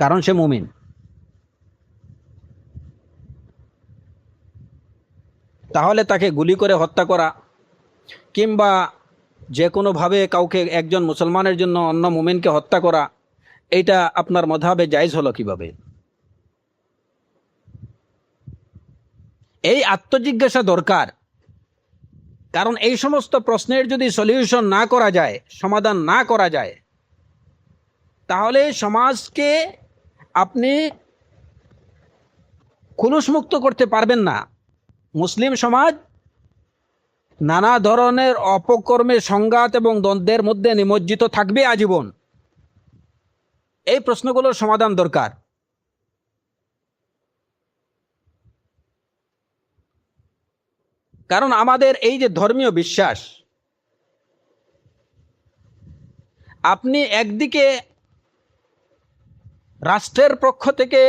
কারণ সে মুমিন। তাহলে তাকে গুলি করে হত্যা করা কিংবা যে কোনোভাবে কাউকে, একজন মুসলমানের জন্য অন্য মুমিনকে হত্যা করা, এইটা আপনার মযহাবে জায়েজ হলো কিভাবে? এই আত্মজিজ্ঞাসা দরকার। কারণ এই সমস্ত প্রশ্নের যদি সলিউশন না করা যায়, সমাধান না করা যায়, তাহলে সমাজকে আপনি খুলুসমুক্ত করতে পারবেন না। মুসলিম সমাজ নানা ধরনের অপকর্মে, সংঘাত এবং দ্বন্দ্বের মধ্যে নিমজ্জিত থাকবে আজীবন। এই প্রশ্নগুলোর সমাধান দরকার। কারণ আমাদের এই যে ধর্মীয় বিশ্বাস, আপনি একদিকে রাষ্ট্রের পক্ষ থেকে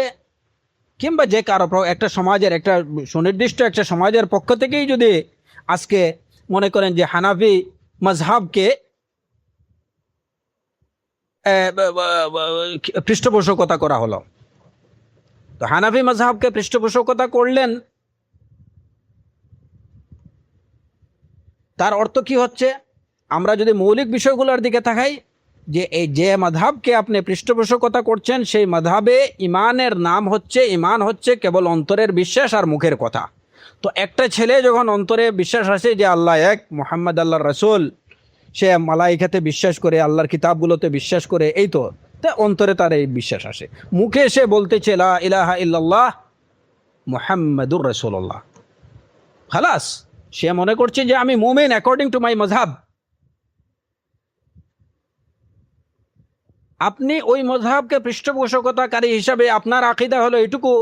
কিংবা যে কারো একটা সমাজের, একটা সুনির্দিষ্ট একটা সমাজের পক্ষ থেকেই যদি আজকে মনে করেন যে হানাফি মাযহাবকে পৃষ্ঠপোষকতা করা হলো, তো হানাফি মাযহাবকে পৃষ্ঠপোষকতা করলেন, তার অর্থ কি হচ্ছে? আমরা যদি মৌলিক বিষয়গুলোর দিকে তাকাই, যে এই যে মাযহাবকে আপনি পৃষ্ঠপোষকতা করছেন সেই মাযহাবে ইমান হচ্ছে কেবল অন্তরের বিশ্বাস আর মুখের কথা। তো একটা ছেলে যখন অন্তরে বিশ্বাস আসে যে আল্লাহ এক, মুহাম্মদ আল্লাহর রাসূল, সে মালাইকাতে বিশ্বাস করে, আল্লাহর কিতাবগুলোতে বিশ্বাস করে, এই তো অন্তরে তার এই বিশ্বাস আসে। মুখে সে বলতেছে লা ইলাহা ইল্লাল্লাহ মুহাম্মাদুর রাসূলুল্লাহ, খালাস, সে মনে করছে যে আমি মুমিন অ্যাকর্ডিং টু মাই মাযহাব। আপনি ওই মযহাবকে পৃষ্ঠপোষকতাকারী হিসাবে আপনার আকীদা হলো এটুকু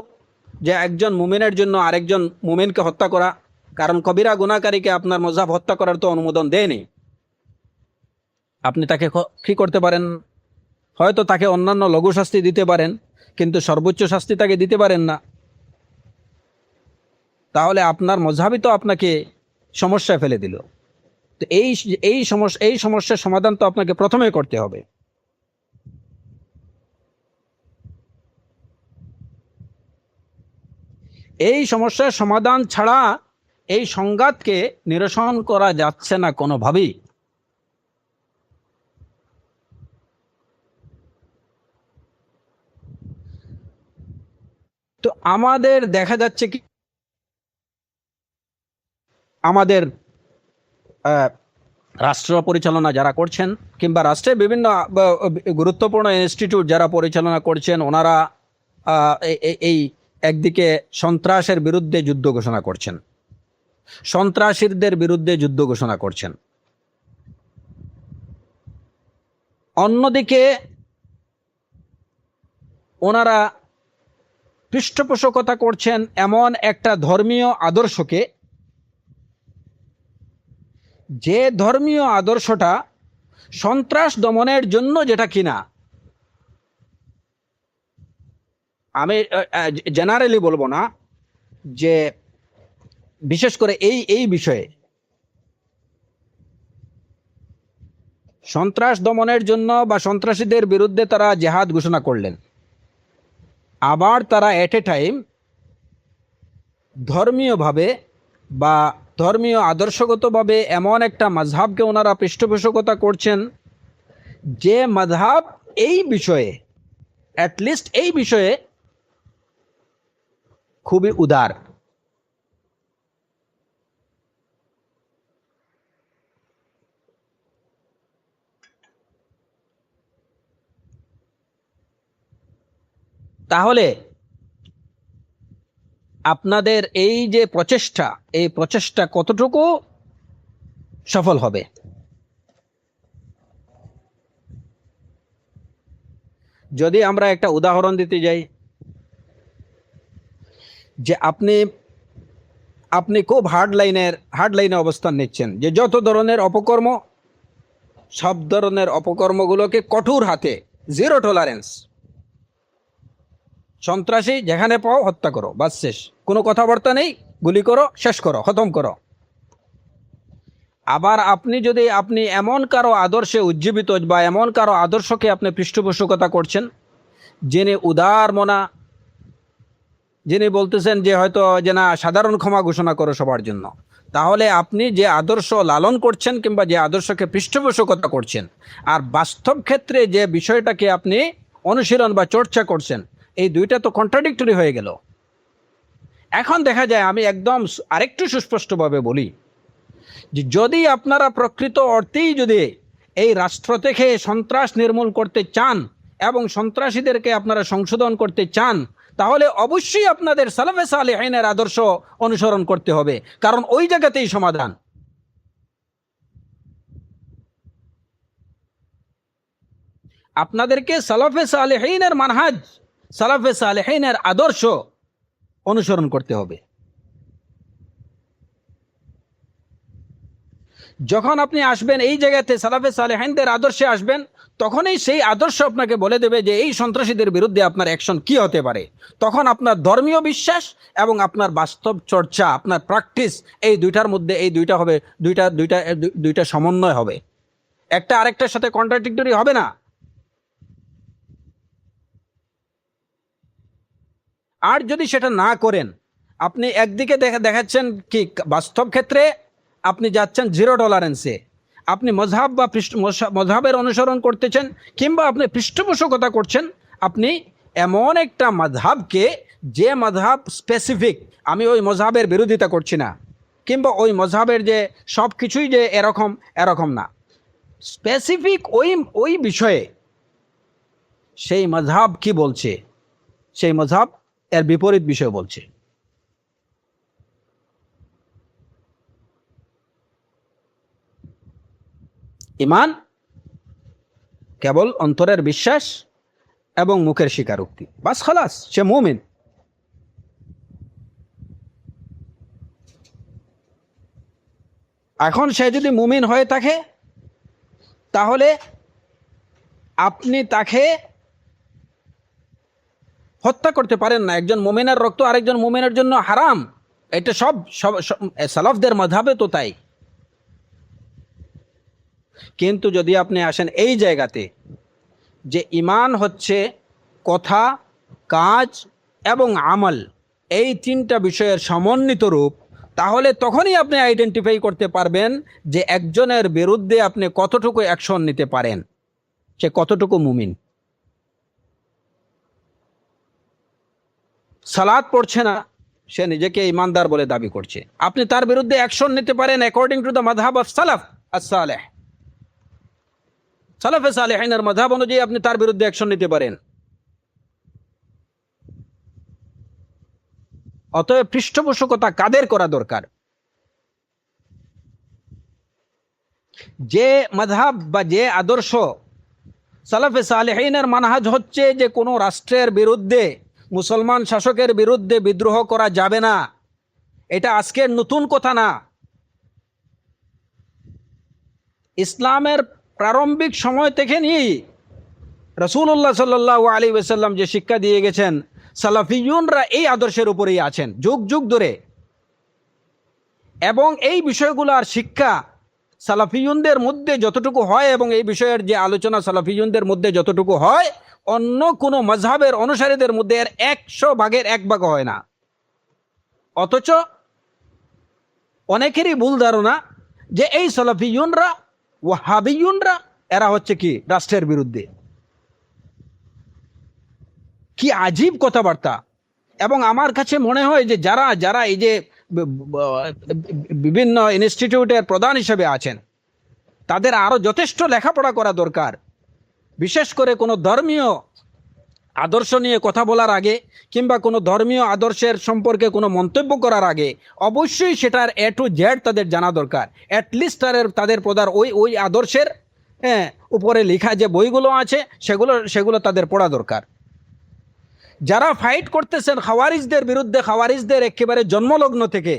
যে একজন মুমিনের জন্য আরেকজন মুমিনকে হত্যা করা, কারণ কবিরা গুনাহকারীকে আপনার মযহাব হত্যা করার তো অনুমোদন দেয়নি। আপনি তাকে কি করতে পারেন? হয়তো তাকে অন্যান্য লঘু শাস্তি দিতে পারেন, কিন্তু সর্বোচ্চ শাস্তি তাকে দিতে পারেন না। তাহলে আপনার মযহাবই তো আপনাকে সমস্যায় ফেলে দিল। তো এই সমস্যার সমাধান তো আপনাকে প্রথমে করতে হবে। এই সমস্যার সমাধান ছাড়া এই সংঘাতকে নিরসন করা যাচ্ছে না কোনোভাবেই। তো আমাদের দেখা যাচ্ছে কি, আমাদের রাষ্ট্র পরিচালনা যারা করছেন কিংবা রাষ্ট্রের বিভিন্ন গুরুত্বপূর্ণ ইনস্টিটিউট যারা পরিচালনা করছেন, ওনারা এই একদিকে সন্ত্রাসের বিরুদ্ধে যুদ্ধ ঘোষণা করছেন, সন্ত্রাসীদের বিরুদ্ধে যুদ্ধ ঘোষণা করছেন, অন্যদিকে ওনারা পৃষ্ঠপোষকতা করছেন এমন একটা ধর্মীয় আদর্শকে, যে ধর্মীয় আদর্শটা সন্ত্রাস দমনের জন্য, যেটা কিনা আমি জেনারেলি বলবো না, যে বিশেষ করে এই বিষয়ে সন্ত্রাস দমনের জন্য বা সন্ত্রাসীদের বিরুদ্ধে তারা জেহাদ ঘোষণা করলেন, আবার তারা এট এ টাইম ধর্মীয়ভাবে বা ধর্মীয় আদর্শগতভাবে এমন একটা মাযহাবকে ওনারা পৃষ্ঠপোষকতা করছেন যে মাযহাব এই বিষয়ে, অ্যাটলিস্ট এই বিষয়ে খুবই উদার। তাহলে আপনাদের এই যে প্রচেষ্টা, এই প্রচেষ্টা কতটুকু সফল হবে? যদি আমরা একটা উদাহরণ দিতে যাই, যে আপনি খুব হার্ড লাইনে অবস্থান নিচ্ছেন, যে যত ধরনের অপকর্ম, সব ধরনের অপকর্মগুলোকে কঠোর হাতে, জিরো টলারেন্স, সন্ত্রাসী যেখানে পাও হত্যা করো, বাস শেষ, কোনো কথাবার্তা নেই, গুলি করো, শেষ করো, খতম করো। আবার আপনি এমন কারো আদর্শে উজ্জীবিত, বা এমন কারো আদর্শকে আপনি পৃষ্ঠপোষকতা করছেন, যিনি উদার মনা, যিনি বলতেছেন যে হয়তো যে না, সাধারণ ক্ষমা ঘোষণা করো সবার জন্য, তাহলে আপনি যে আদর্শ লালন করছেন কিংবা যে আদর্শকে পৃষ্ঠপোষকতা করছেন, আর বাস্তব ক্ষেত্রে যে বিষয়টাকে আপনি অনুশীলন বা চর্চা করছেন, এই দুইটা তো কন্ট্রাডিক্টরি হয়ে গেল। এখন দেখা যায়, আমি একদম আরেকটু সুস্পষ্টভাবে বলি, যে যদি আপনারা প্রকৃত অর্থেই যদি এই রাষ্ট্র থেকে সন্ত্রাস নির্মূল করতে চান এবং সন্ত্রাসীদেরকে আপনারা সংশোধন করতে চান, তাহলে অবশ্যই আপনাদের সালাফে সালেহিনের আদর্শ অনুসরণ করতে হবে, কারণ ওই জায়গাতেই সমাধান। আপনাদেরকে সালাফে সালেহিনের মানহাজ, সালাফে সালেহিনের আদর্শ অনুসরণ করতে হবে। যখন আপনি আসবেন এই জায়গাতে, সালাফে সালেহিনদের আদর্শে আসবেন, তখনই সেই আদর্শ আপনাকে বলে দেবে যে এই সন্ত্রাসীদের বিরুদ্ধে আপনার অ্যাকশন কি হতে পারে। তখন আপনার ধর্মীয় বিশ্বাস এবং আপনার বাস্তব চর্চা, আপনার প্র্যাকটিস, এই দুইটার মধ্যে এই দুইটা হবে, দুইটা সমন্বয় হবে, একটা আরেকটার সাথে কন্ট্রাডিক্টরি হবে না। আর যদি সেটা না করেন, আপনি একদিকে দেখাচ্ছেন কি বাস্তব ক্ষেত্রে আপনি যাচ্ছেন জিরো টলারেন্সে, আপনি মযহাব বা মযহাবের অনুসরণ করতেছেন, কিংবা আপনি পৃষ্ঠপোষকতা করছেন আপনি এমন একটা মযহাবকে, যে মযহাব স্পেসিফিক, আমি ওই মযহাবের বিরোধিতা করছি না, কিংবা ওই মযহাবের যে সব কিছুই যে এরকম না, স্পেসিফিক ওই বিষয়ে সেই মযহাব কি বলছে, সেই মযহাব এর বিপরীত বিষয় বলছে। ঈমান কেবল অন্তরের বিশ্বাস এবং মুখের স্বীকারোক্তি, বাস খালাস, সে মুমিন। এখন সে যদি মুমিন হয়ে থাকে, তাহলে আপনি তাকে হত্যা করতে পারেন না। একজন মুমিনের রক্ত আরেকজন মুমিনের জন্য হারাম, এটা সব সালাফদের মাযহাবে তো তাই। কিন্তু যদি আপনি আসেন এই জায়গাতে, যে ঈমান হচ্ছে কথা, কাজ এবং আমল, এই তিনটা বিষয়ের সমন্বিত রূপ, তাহলে তখনই আপনি আইডেন্টিফাই করতে পারবেন যে একজনের বিরুদ্ধে আপনি কতটুকু অ্যাকশন নিতে পারেন, সে কতটুকু মুমিন। সালাত পড়ছে না, সে নিজেকে ইমানদার বলে দাবি করছে, আপনি তার বিরুদ্ধে অ্যাকশন নিতে পারেন অ্যাকর্ডিং টু দ্য মাযহাব অফ সালাফ as-সালেহ, সালাফে সালেহিনের মাযহাব অনুযায়ী আপনি তার বিরুদ্ধে অ্যাকশন নিতে পারেন। অতএব পৃষ্ঠপোষকতা কাদের করা দরকার? যে মাযহাব বা যে আদর্শ, সালাফে সালেহিনের মানহাজ হচ্ছে যে কোনো রাষ্ট্রের বিরুদ্ধে, মুসলমান শাসকের বিরুদ্ধে বিদ্রোহ করা যাবে না, এটা আজকের নতুন কথা না। ইসলামের প্রারম্ভিক সময় থেকে নিয়েই রাসূলুল্লাহ সাল্লাল্লাহু আলাইহি ওয়াসাল্লাম যে শিক্ষা দিয়ে গেছেন, সালাফিয়ুনরা এই আদর্শের উপরেই আছেন যুগ যুগ ধরে। এবং এই বিষয়গুলোর শিক্ষা সালাফিয়ুনদের মধ্যে যতটুকু হয়, এবং এই বিষয়ের যে আলোচনা সালাফিয়ুনদের মধ্যে যতটুকু হয়, অন্য কোনো মাযহাবের অনুসারীদের মধ্যে এর 100 ভাগের 1 ভাগ হয় না। অথচ অনেকেরই ভুল ধারণা যে এই সালাফিয়ুনরা, ওয়াহাবিয়ুনরা, এরা হচ্ছে কি রাষ্ট্রের বিরুদ্ধে। কি আজীব কথাবার্তা। এবং আমার কাছে মনে হয় যে যারা এই যে বিভিন্ন ইনস্টিটিউটের প্রধান হিসেবে আছেন, তাদের আরো যথেষ্ট লেখাপড়া করা দরকার। বিশেষ করে কোনো ধর্মীয় আদর্শ নিয়ে কথা বলার আগে কিংবা কোনো ধর্মীয় আদর্শের সম্পর্কে কোনো মন্তব্য করার আগে অবশ্যই সেটার এ টু জেড তাদের জানা দরকার। অ্যাটলিস্ট তাদের পড়ার ওই আদর্শের উপরে লেখা যে বইগুলো আছে সেগুলো তাদের পড়া দরকার। যারা ফাইট করতেছেন খাওয়ারিজদের বিরুদ্ধে, খাওয়ারিজদের একেবারে জন্মলগ্ন থেকে,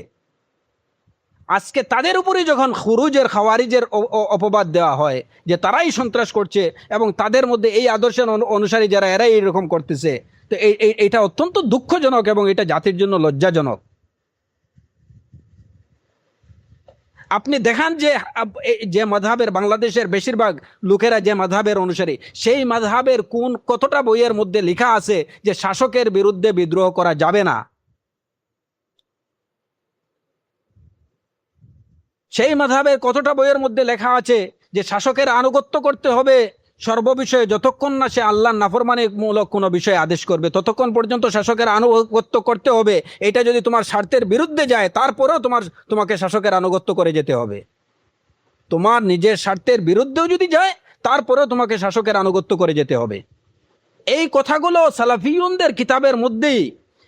আজকে তাদের উপরেই যখন খুরুজের খাওয়ারিজের অপবাদ দেওয়া হয় যে তারাই সন্ত্রাস করছে এবং তাদের মধ্যে এই আদর্শের অনুসারী যারা এরাই এইরকম করতেছে, তো এটা অত্যন্ত দুঃখজনক এবং এটা জাতির জন্য লজ্জাজনক। আপনি দেখান যে মাযহাবের, বাংলাদেশের বেশিরভাগ লোকেরা যে মাযহাবের অনুসারী, সেই মাযহাবের কতটা বইয়ের মধ্যে লেখা আছে যে শাসকের বিরুদ্ধে বিদ্রোহ করা যাবে না? সেই মাযহাবের কতটা বইয়ের মধ্যে লেখা আছে যে শাসকের আনুগত্য করতে হবে সর্ববিষয়ে, যতক্ষণ না সে আল্লাহর নাফরমানিমূলক কোনো বিষয়ে আদেশ করবে ততক্ষণ পর্যন্ত শাসকের আনুগত্য করতে হবে। এটা যদি তোমার স্বার্থের বিরুদ্ধে যায় তারপরেও তোমাকে শাসকের আনুগত্য করে যেতে হবে। তোমার নিজের স্বার্থের বিরুদ্ধেও যদি যায় তারপরেও তোমাকে শাসকের আনুগত্য করে যেতে হবে। এই কথাগুলো সালাফিয়ুনদের কিতাবের মধ্যেই,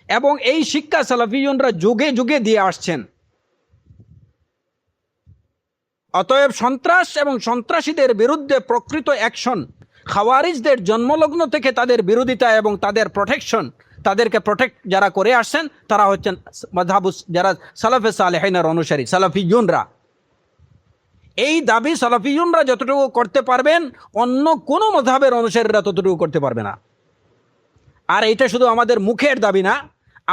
এবং এই শিক্ষা সালাফিয়ুনরা যুগে যুগে দিয়ে আসছেন। অতএব সন্ত্রাস এবং সন্ত্রাসীদের বিরুদ্ধে প্রকৃত অ্যাকশন, খাওয়ারিজদের জন্মলগ্ন থেকে তাদের বিরোধিতা এবং তাদের প্রোটেকশন, তাদেরকে প্রোটেক্ট যারা করে আসছেন তারা হচ্ছেন মাযহাবুস, যারা সালাফে সালেহিনের অনুসারী সালাফিয়ুনরা। এই দাবি সালাফিয়ুনরা যতটুকু করতে পারবেন অন্য কোনো মাযহাবের অনুসারীরা ততটুকু করতে পারবে না। আর এটা শুধু আমাদের মুখের দাবি না,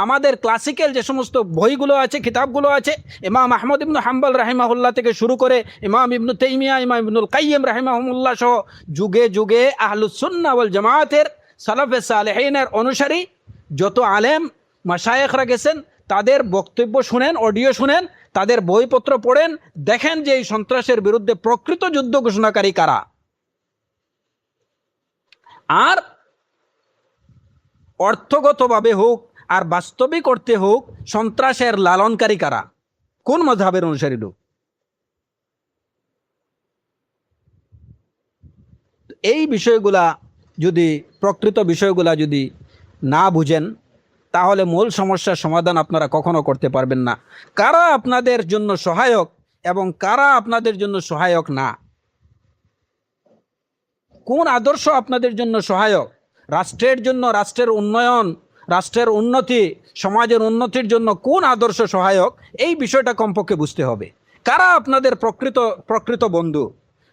আমাদের ক্লাসিক্যাল যে সমস্ত বইগুলো আছে, কিতাবগুলো আছে, ইমাম আহমদ ইবনে হাম্বল রাহিমাহুল্লাহ থেকে শুরু করে ইমাম ইবনে তাইমিয়া, ইমাম ইবনুল কাইয়িম রাহিমাহুল্লাহ সহ যুগে যুগে আহলুস সুন্নাহ ওয়াল জামায়াতের সালাফে সালেহিনের অনুসারী যত আলেম মাশায়েখরা গেছেন তাদের বক্তব্য শুনেন, অডিও শুনেন, তাদের বইপত্র পড়েন, দেখেন যে এই সন্ত্রাসের বিরুদ্ধে প্রকৃত যুদ্ধ ঘোষণাকারী কারা আর অর্থগতভাবে হোক আর বাস্তবিক অর্থে হোক সন্ত্রাসের লালনকারী কারা, কোন মাযহাবের অনুসারী লোক। এই বিষয়গুলা যদি, প্রকৃত বিষয়গুলা যদি না বুঝেন তাহলে মূল সমস্যার সমাধান আপনারা কখনো করতে পারবেন না। কারা আপনাদের জন্য সহায়ক এবং কারা আপনাদের জন্য সহায়ক না, কোন আদর্শ আপনাদের জন্য সহায়ক, রাষ্ট্রের জন্য, রাষ্ট্রের উন্নয়ন, রাষ্ট্রের উন্নতি, সমাজের উন্নতির জন্য কোন আদর্শ সহায়ক, এই বিষয়টা কমপক্ষে বুঝতে হবে। কারা আপনাদের প্রকৃত বন্ধু,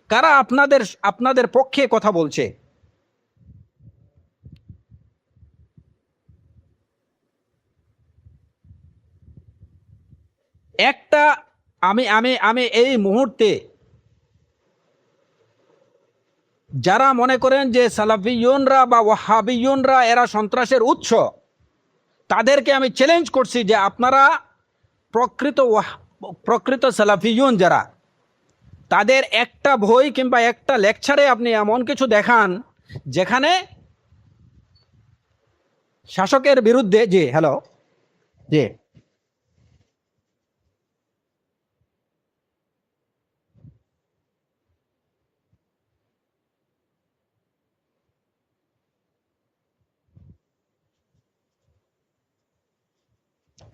কারা আপনাদের পক্ষে কথা বলছে। একটা আমি আমি আমি এই মুহূর্তে যারা মনে করেন যে সালাফিয়ুনরা বা ওয়াহাবিয়ুনরা এরা সন্ত্রাসের উৎস, তাদেরকে আমি চ্যালেঞ্জ করছি যে আপনারা প্রকৃত সালাফিয়ুন যারা, তাদের একটা বই কিংবা একটা লেকচারে আপনি এমন কিছু দেখান যেখানে শাসকের বিরুদ্ধে, জি হ্যালো, জি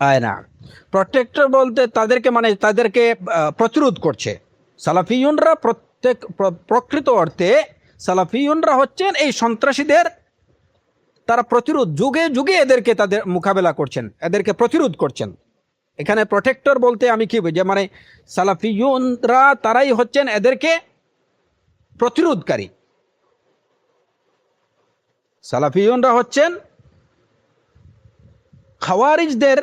আয় না, প্রটেক্টর বলতে তাদেরকে প্রতিরোধ করছে। সালাফিয়ুনরা প্রকৃত অর্থে সালাফিয়ুনরা হচ্ছেন এই সন্ত্রাসীদের, তারা প্রতিরোধ, যুগে যুগে এদেরকে তাদের মোকাবেলা করছেন, এদেরকে প্রতিরোধ করছেন। এখানে প্রটেক্টর বলতে আমি কি বুঝি, মানে সালাফিয়ুনরা তারাই হচ্ছেন এদেরকে প্রতিরোধকারী। সালাফিয়ুনরা হচ্ছেন খাওয়ারিজদের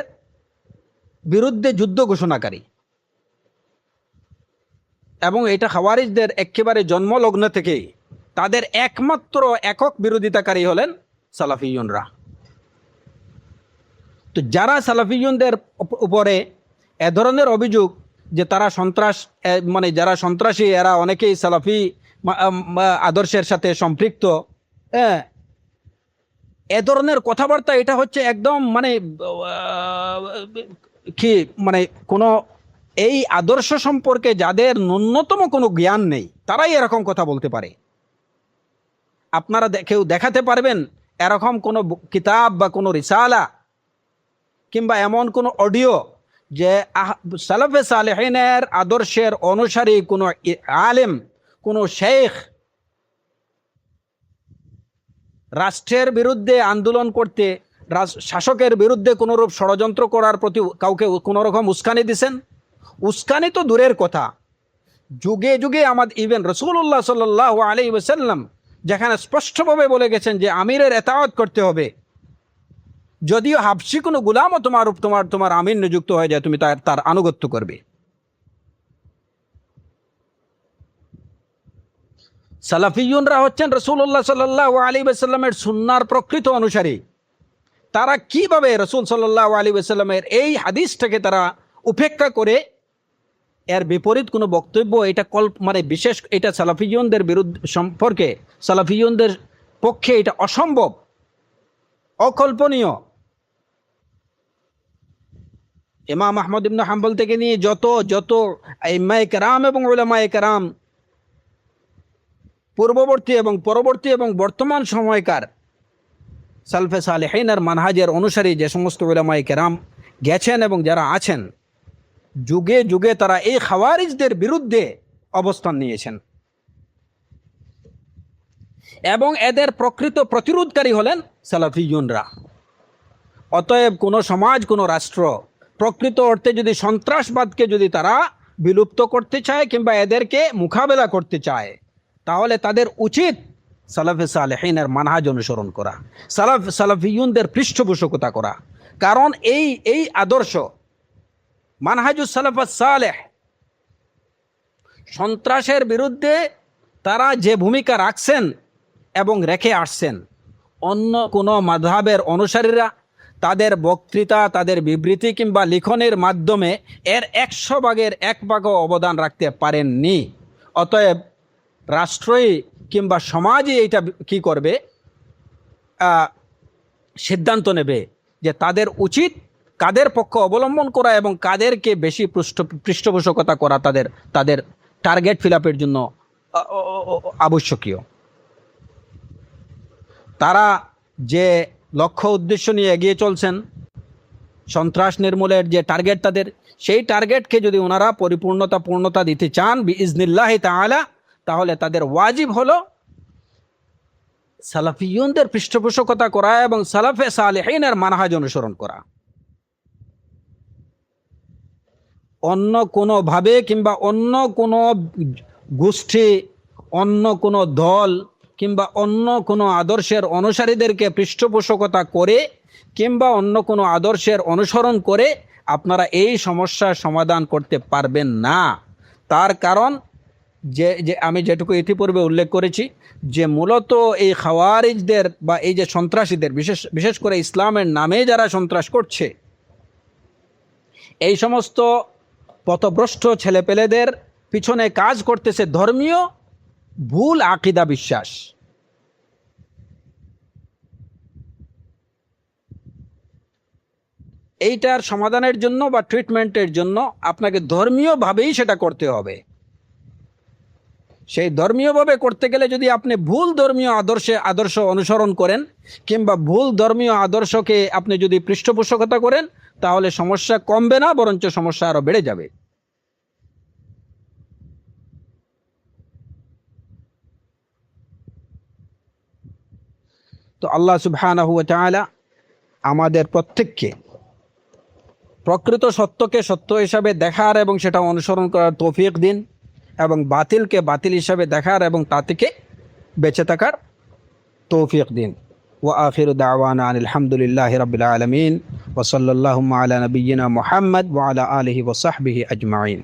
বিরুদ্ধে যুদ্ধ ঘোষণাকারী, এবং এটা খাওয়ারিজদের একেবারে জন্মলগ্ন থেকেই তাদের একমাত্র একক বিরোধিতাকারী হলেন সালাফিয়ুনরা। তো যারা সালাফিয়ুনদের উপরে এ ধরনের অভিযোগ যে তারা সন্ত্রাস, মানে যারা সন্ত্রাসী এরা অনেকেই সালাফি আদর্শের সাথে সম্পৃক্ত, এ ধরনের কথাবার্তা, এটা হচ্ছে একদম মানে কি, মানে কোনো এই আদর্শ সম্পর্কে যাদের ন্যূনতম কোনো জ্ঞান নেই তারাই এরকম কথা বলতে পারে। আপনারা কেউ দেখাতে পারবেন এরকম কোনো কিতাব বা কোনো রিসালা কিংবা এমন কোনো অডিও যে সালাফে সালেহিনের আদর্শের অনুসারী কোনো আলেম, কোনো শেখ রাষ্ট্রের বিরুদ্ধে আন্দোলন করতে, শাসকের বিরুদ্ধে কোনোরূপ ষড়যন্ত্র করার প্রতি কাউকে কোনো রকম উস্কানি দিছেন? উস্কানি তো দূরের কথা, যুগে যুগে আমাদের ইভেন রাসূলুল্লাহ সাল্লাল্লাহু আলাইহি ওয়াসাল্লাম যেখানে স্পষ্টভাবে বলে গেছেন যে আমিরের এতাআত করতে হবে, যদিও হাবশি কোনো গোলামও তোমার আমির নিযুক্ত হয়ে যায়, তুমি তার আনুগত্য করবে। সালাফিয়ুনরা হচ্ছেন রাসূলুল্লাহ সাল্লাল্লাহু আলাইহি ওয়াসাল্লামের সুন্নাহর প্রকৃত অনুসারী। তারা কিভাবে রাসূল সাল্লাল্লাহু আলাইহি ওয়াসাল্লামের এই হাদিসটাকে তারা উপেক্ষা করে এর বিপরীত কোনো বক্তব্য, এটা বিশেষ, এটা সালাফিয়ুনদের বিরুদ্ধে সম্পর্কে, সালাফিয়ুনদের পক্ষে এটা অসম্ভব, অকল্পনীয়। ইমাম আহমদ ইবনে হাম্বল থেকে নিয়ে যত আইম্মায়ে কেরাম এবং উলামায়ে কেরাম, পূর্ববর্তী এবং পরবর্তী এবং বর্তমান সময়কার সালফে সালেহিনের মানহাজের অনুসারী যে সমস্ত উলামায়ে কেরাম গেছেন এবং যারা আছেন, যুগে যুগে তারা এই খাওয়ারিজদের বিরুদ্ধে অবস্থান নিয়েছেন এবং এদের প্রকৃত প্রতিরোধকারী হলেন সালাফিয়ুনরা। অতএব কোনো সমাজ, কোনো রাষ্ট্র প্রকৃত অর্থে যদি সন্ত্রাসবাদকে যদি তারা বিলুপ্ত করতে চায় কিংবা এদেরকে মোকাবেলা করতে চায়, তাহলে তাদের উচিত সালাফে সালেহিনের মানহাজ অনুসরণ করা, সালাফিয়ুনদের পৃষ্ঠপোষকতা করা। কারণ এই আদর্শ মানহাজুস সালাফাস সালেহ, সন্ত্রাসের বিরুদ্ধে তারা যে ভূমিকা রাখছেন এবং রেখে আসছেন, অন্য কোনো মাযহাবের অনুসারীরা তাদের বক্তৃতা, তাদের বিবৃতি কিংবা লিখনের মাধ্যমে এর 100 ভাগের 1 ভাগও অবদান রাখতে পারেননি। অতএব রাষ্ট্রই কিংবা সমাজই এটা কি করবে, সিদ্ধান্ত নেবে যে তাদের উচিত কাদের পক্ষ অবলম্বন করা এবং কাদেরকে বেশি পৃষ্ঠপোষকতা করা তাদের টার্গেট ফিল আপের জন্য আবশ্যকীয়। তারা যে লক্ষ্য উদ্দেশ্য নিয়ে এগিয়ে চলছেন, সন্ত্রাস নির্মূলের যে টার্গেট তাদের, সেই টার্গেটকে যদি ওনারা পূর্ণতা দিতে চান বিইজনিল্লাহি তাআলা, তাহলে তাদের ওয়াজিব হলো সালাফিয়ুনদের পৃষ্ঠপোষকতা করা এবং সালাফে সালেহিনের মানহাজ অনুসরণ করা। অন্য কোনোভাবে কিংবা অন্য কোনো গোষ্ঠী, অন্য কোনো দল কিংবা অন্য কোনো আদর্শের অনুসারীদেরকে পৃষ্ঠপোষকতা করে কিংবা অন্য কোনো আদর্শের অনুসরণ করে আপনারা এই সমস্যার সমাধান করতে পারবেন না। তার কারণ যে আমি যেটুকু ইতিপূর্বে উল্লেখ করেছি, যে মূলত এই খাওয়ারিজদের বা এই যে সন্ত্রাসীদের, বিশেষ করে ইসলামের নামে যারা সন্ত্রাস করছে, এই সমস্ত পথভ্রষ্ট ছেলেপেলেদের পিছনে কাজ করতেছে ধর্মীয় ভুল আকীদা বিশ্বাস। এইটার সমাধানের জন্য বা ট্রিটমেন্টের জন্য আপনাকে ধর্মীয়ভাবেই সেটা করতে হবে। সেই ধর্মীয়ভাবে করতে গেলে যদি আপনি ভুল ধর্মীয় আদর্শ অনুসরণ করেন কিংবা ভুল ধর্মীয় আদর্শকে আপনি যদি পৃষ্ঠপোষকতা করেন, তাহলে সমস্যা কমবে না, বরঞ্চ সমস্যা আরো বেড়ে যাবে। তো আল্লাহ সুবহানাহু ওয়া তাআলা আমাদের প্রত্যেককে প্রকৃত সত্যকে সত্য হিসাবে দেখার এবং সেটা অনুসরণ করার তৌফিক দিন, এবং বাতিলকে বাতিল হিসাবে দেখার এবং তা থেকে বেঁচে থাকার তৌফিক দিন। ওয়া আখিরু দাওয়ানা আনিল হামদুলিল্লাহি রাব্বিল আলামিন ওয়া সাল্লাল্লাহু আলা নাবিয়্যিনা মুহাম্মদ ওয়া আলা আলিহি ওয়া সাহবিহি আজমাইন।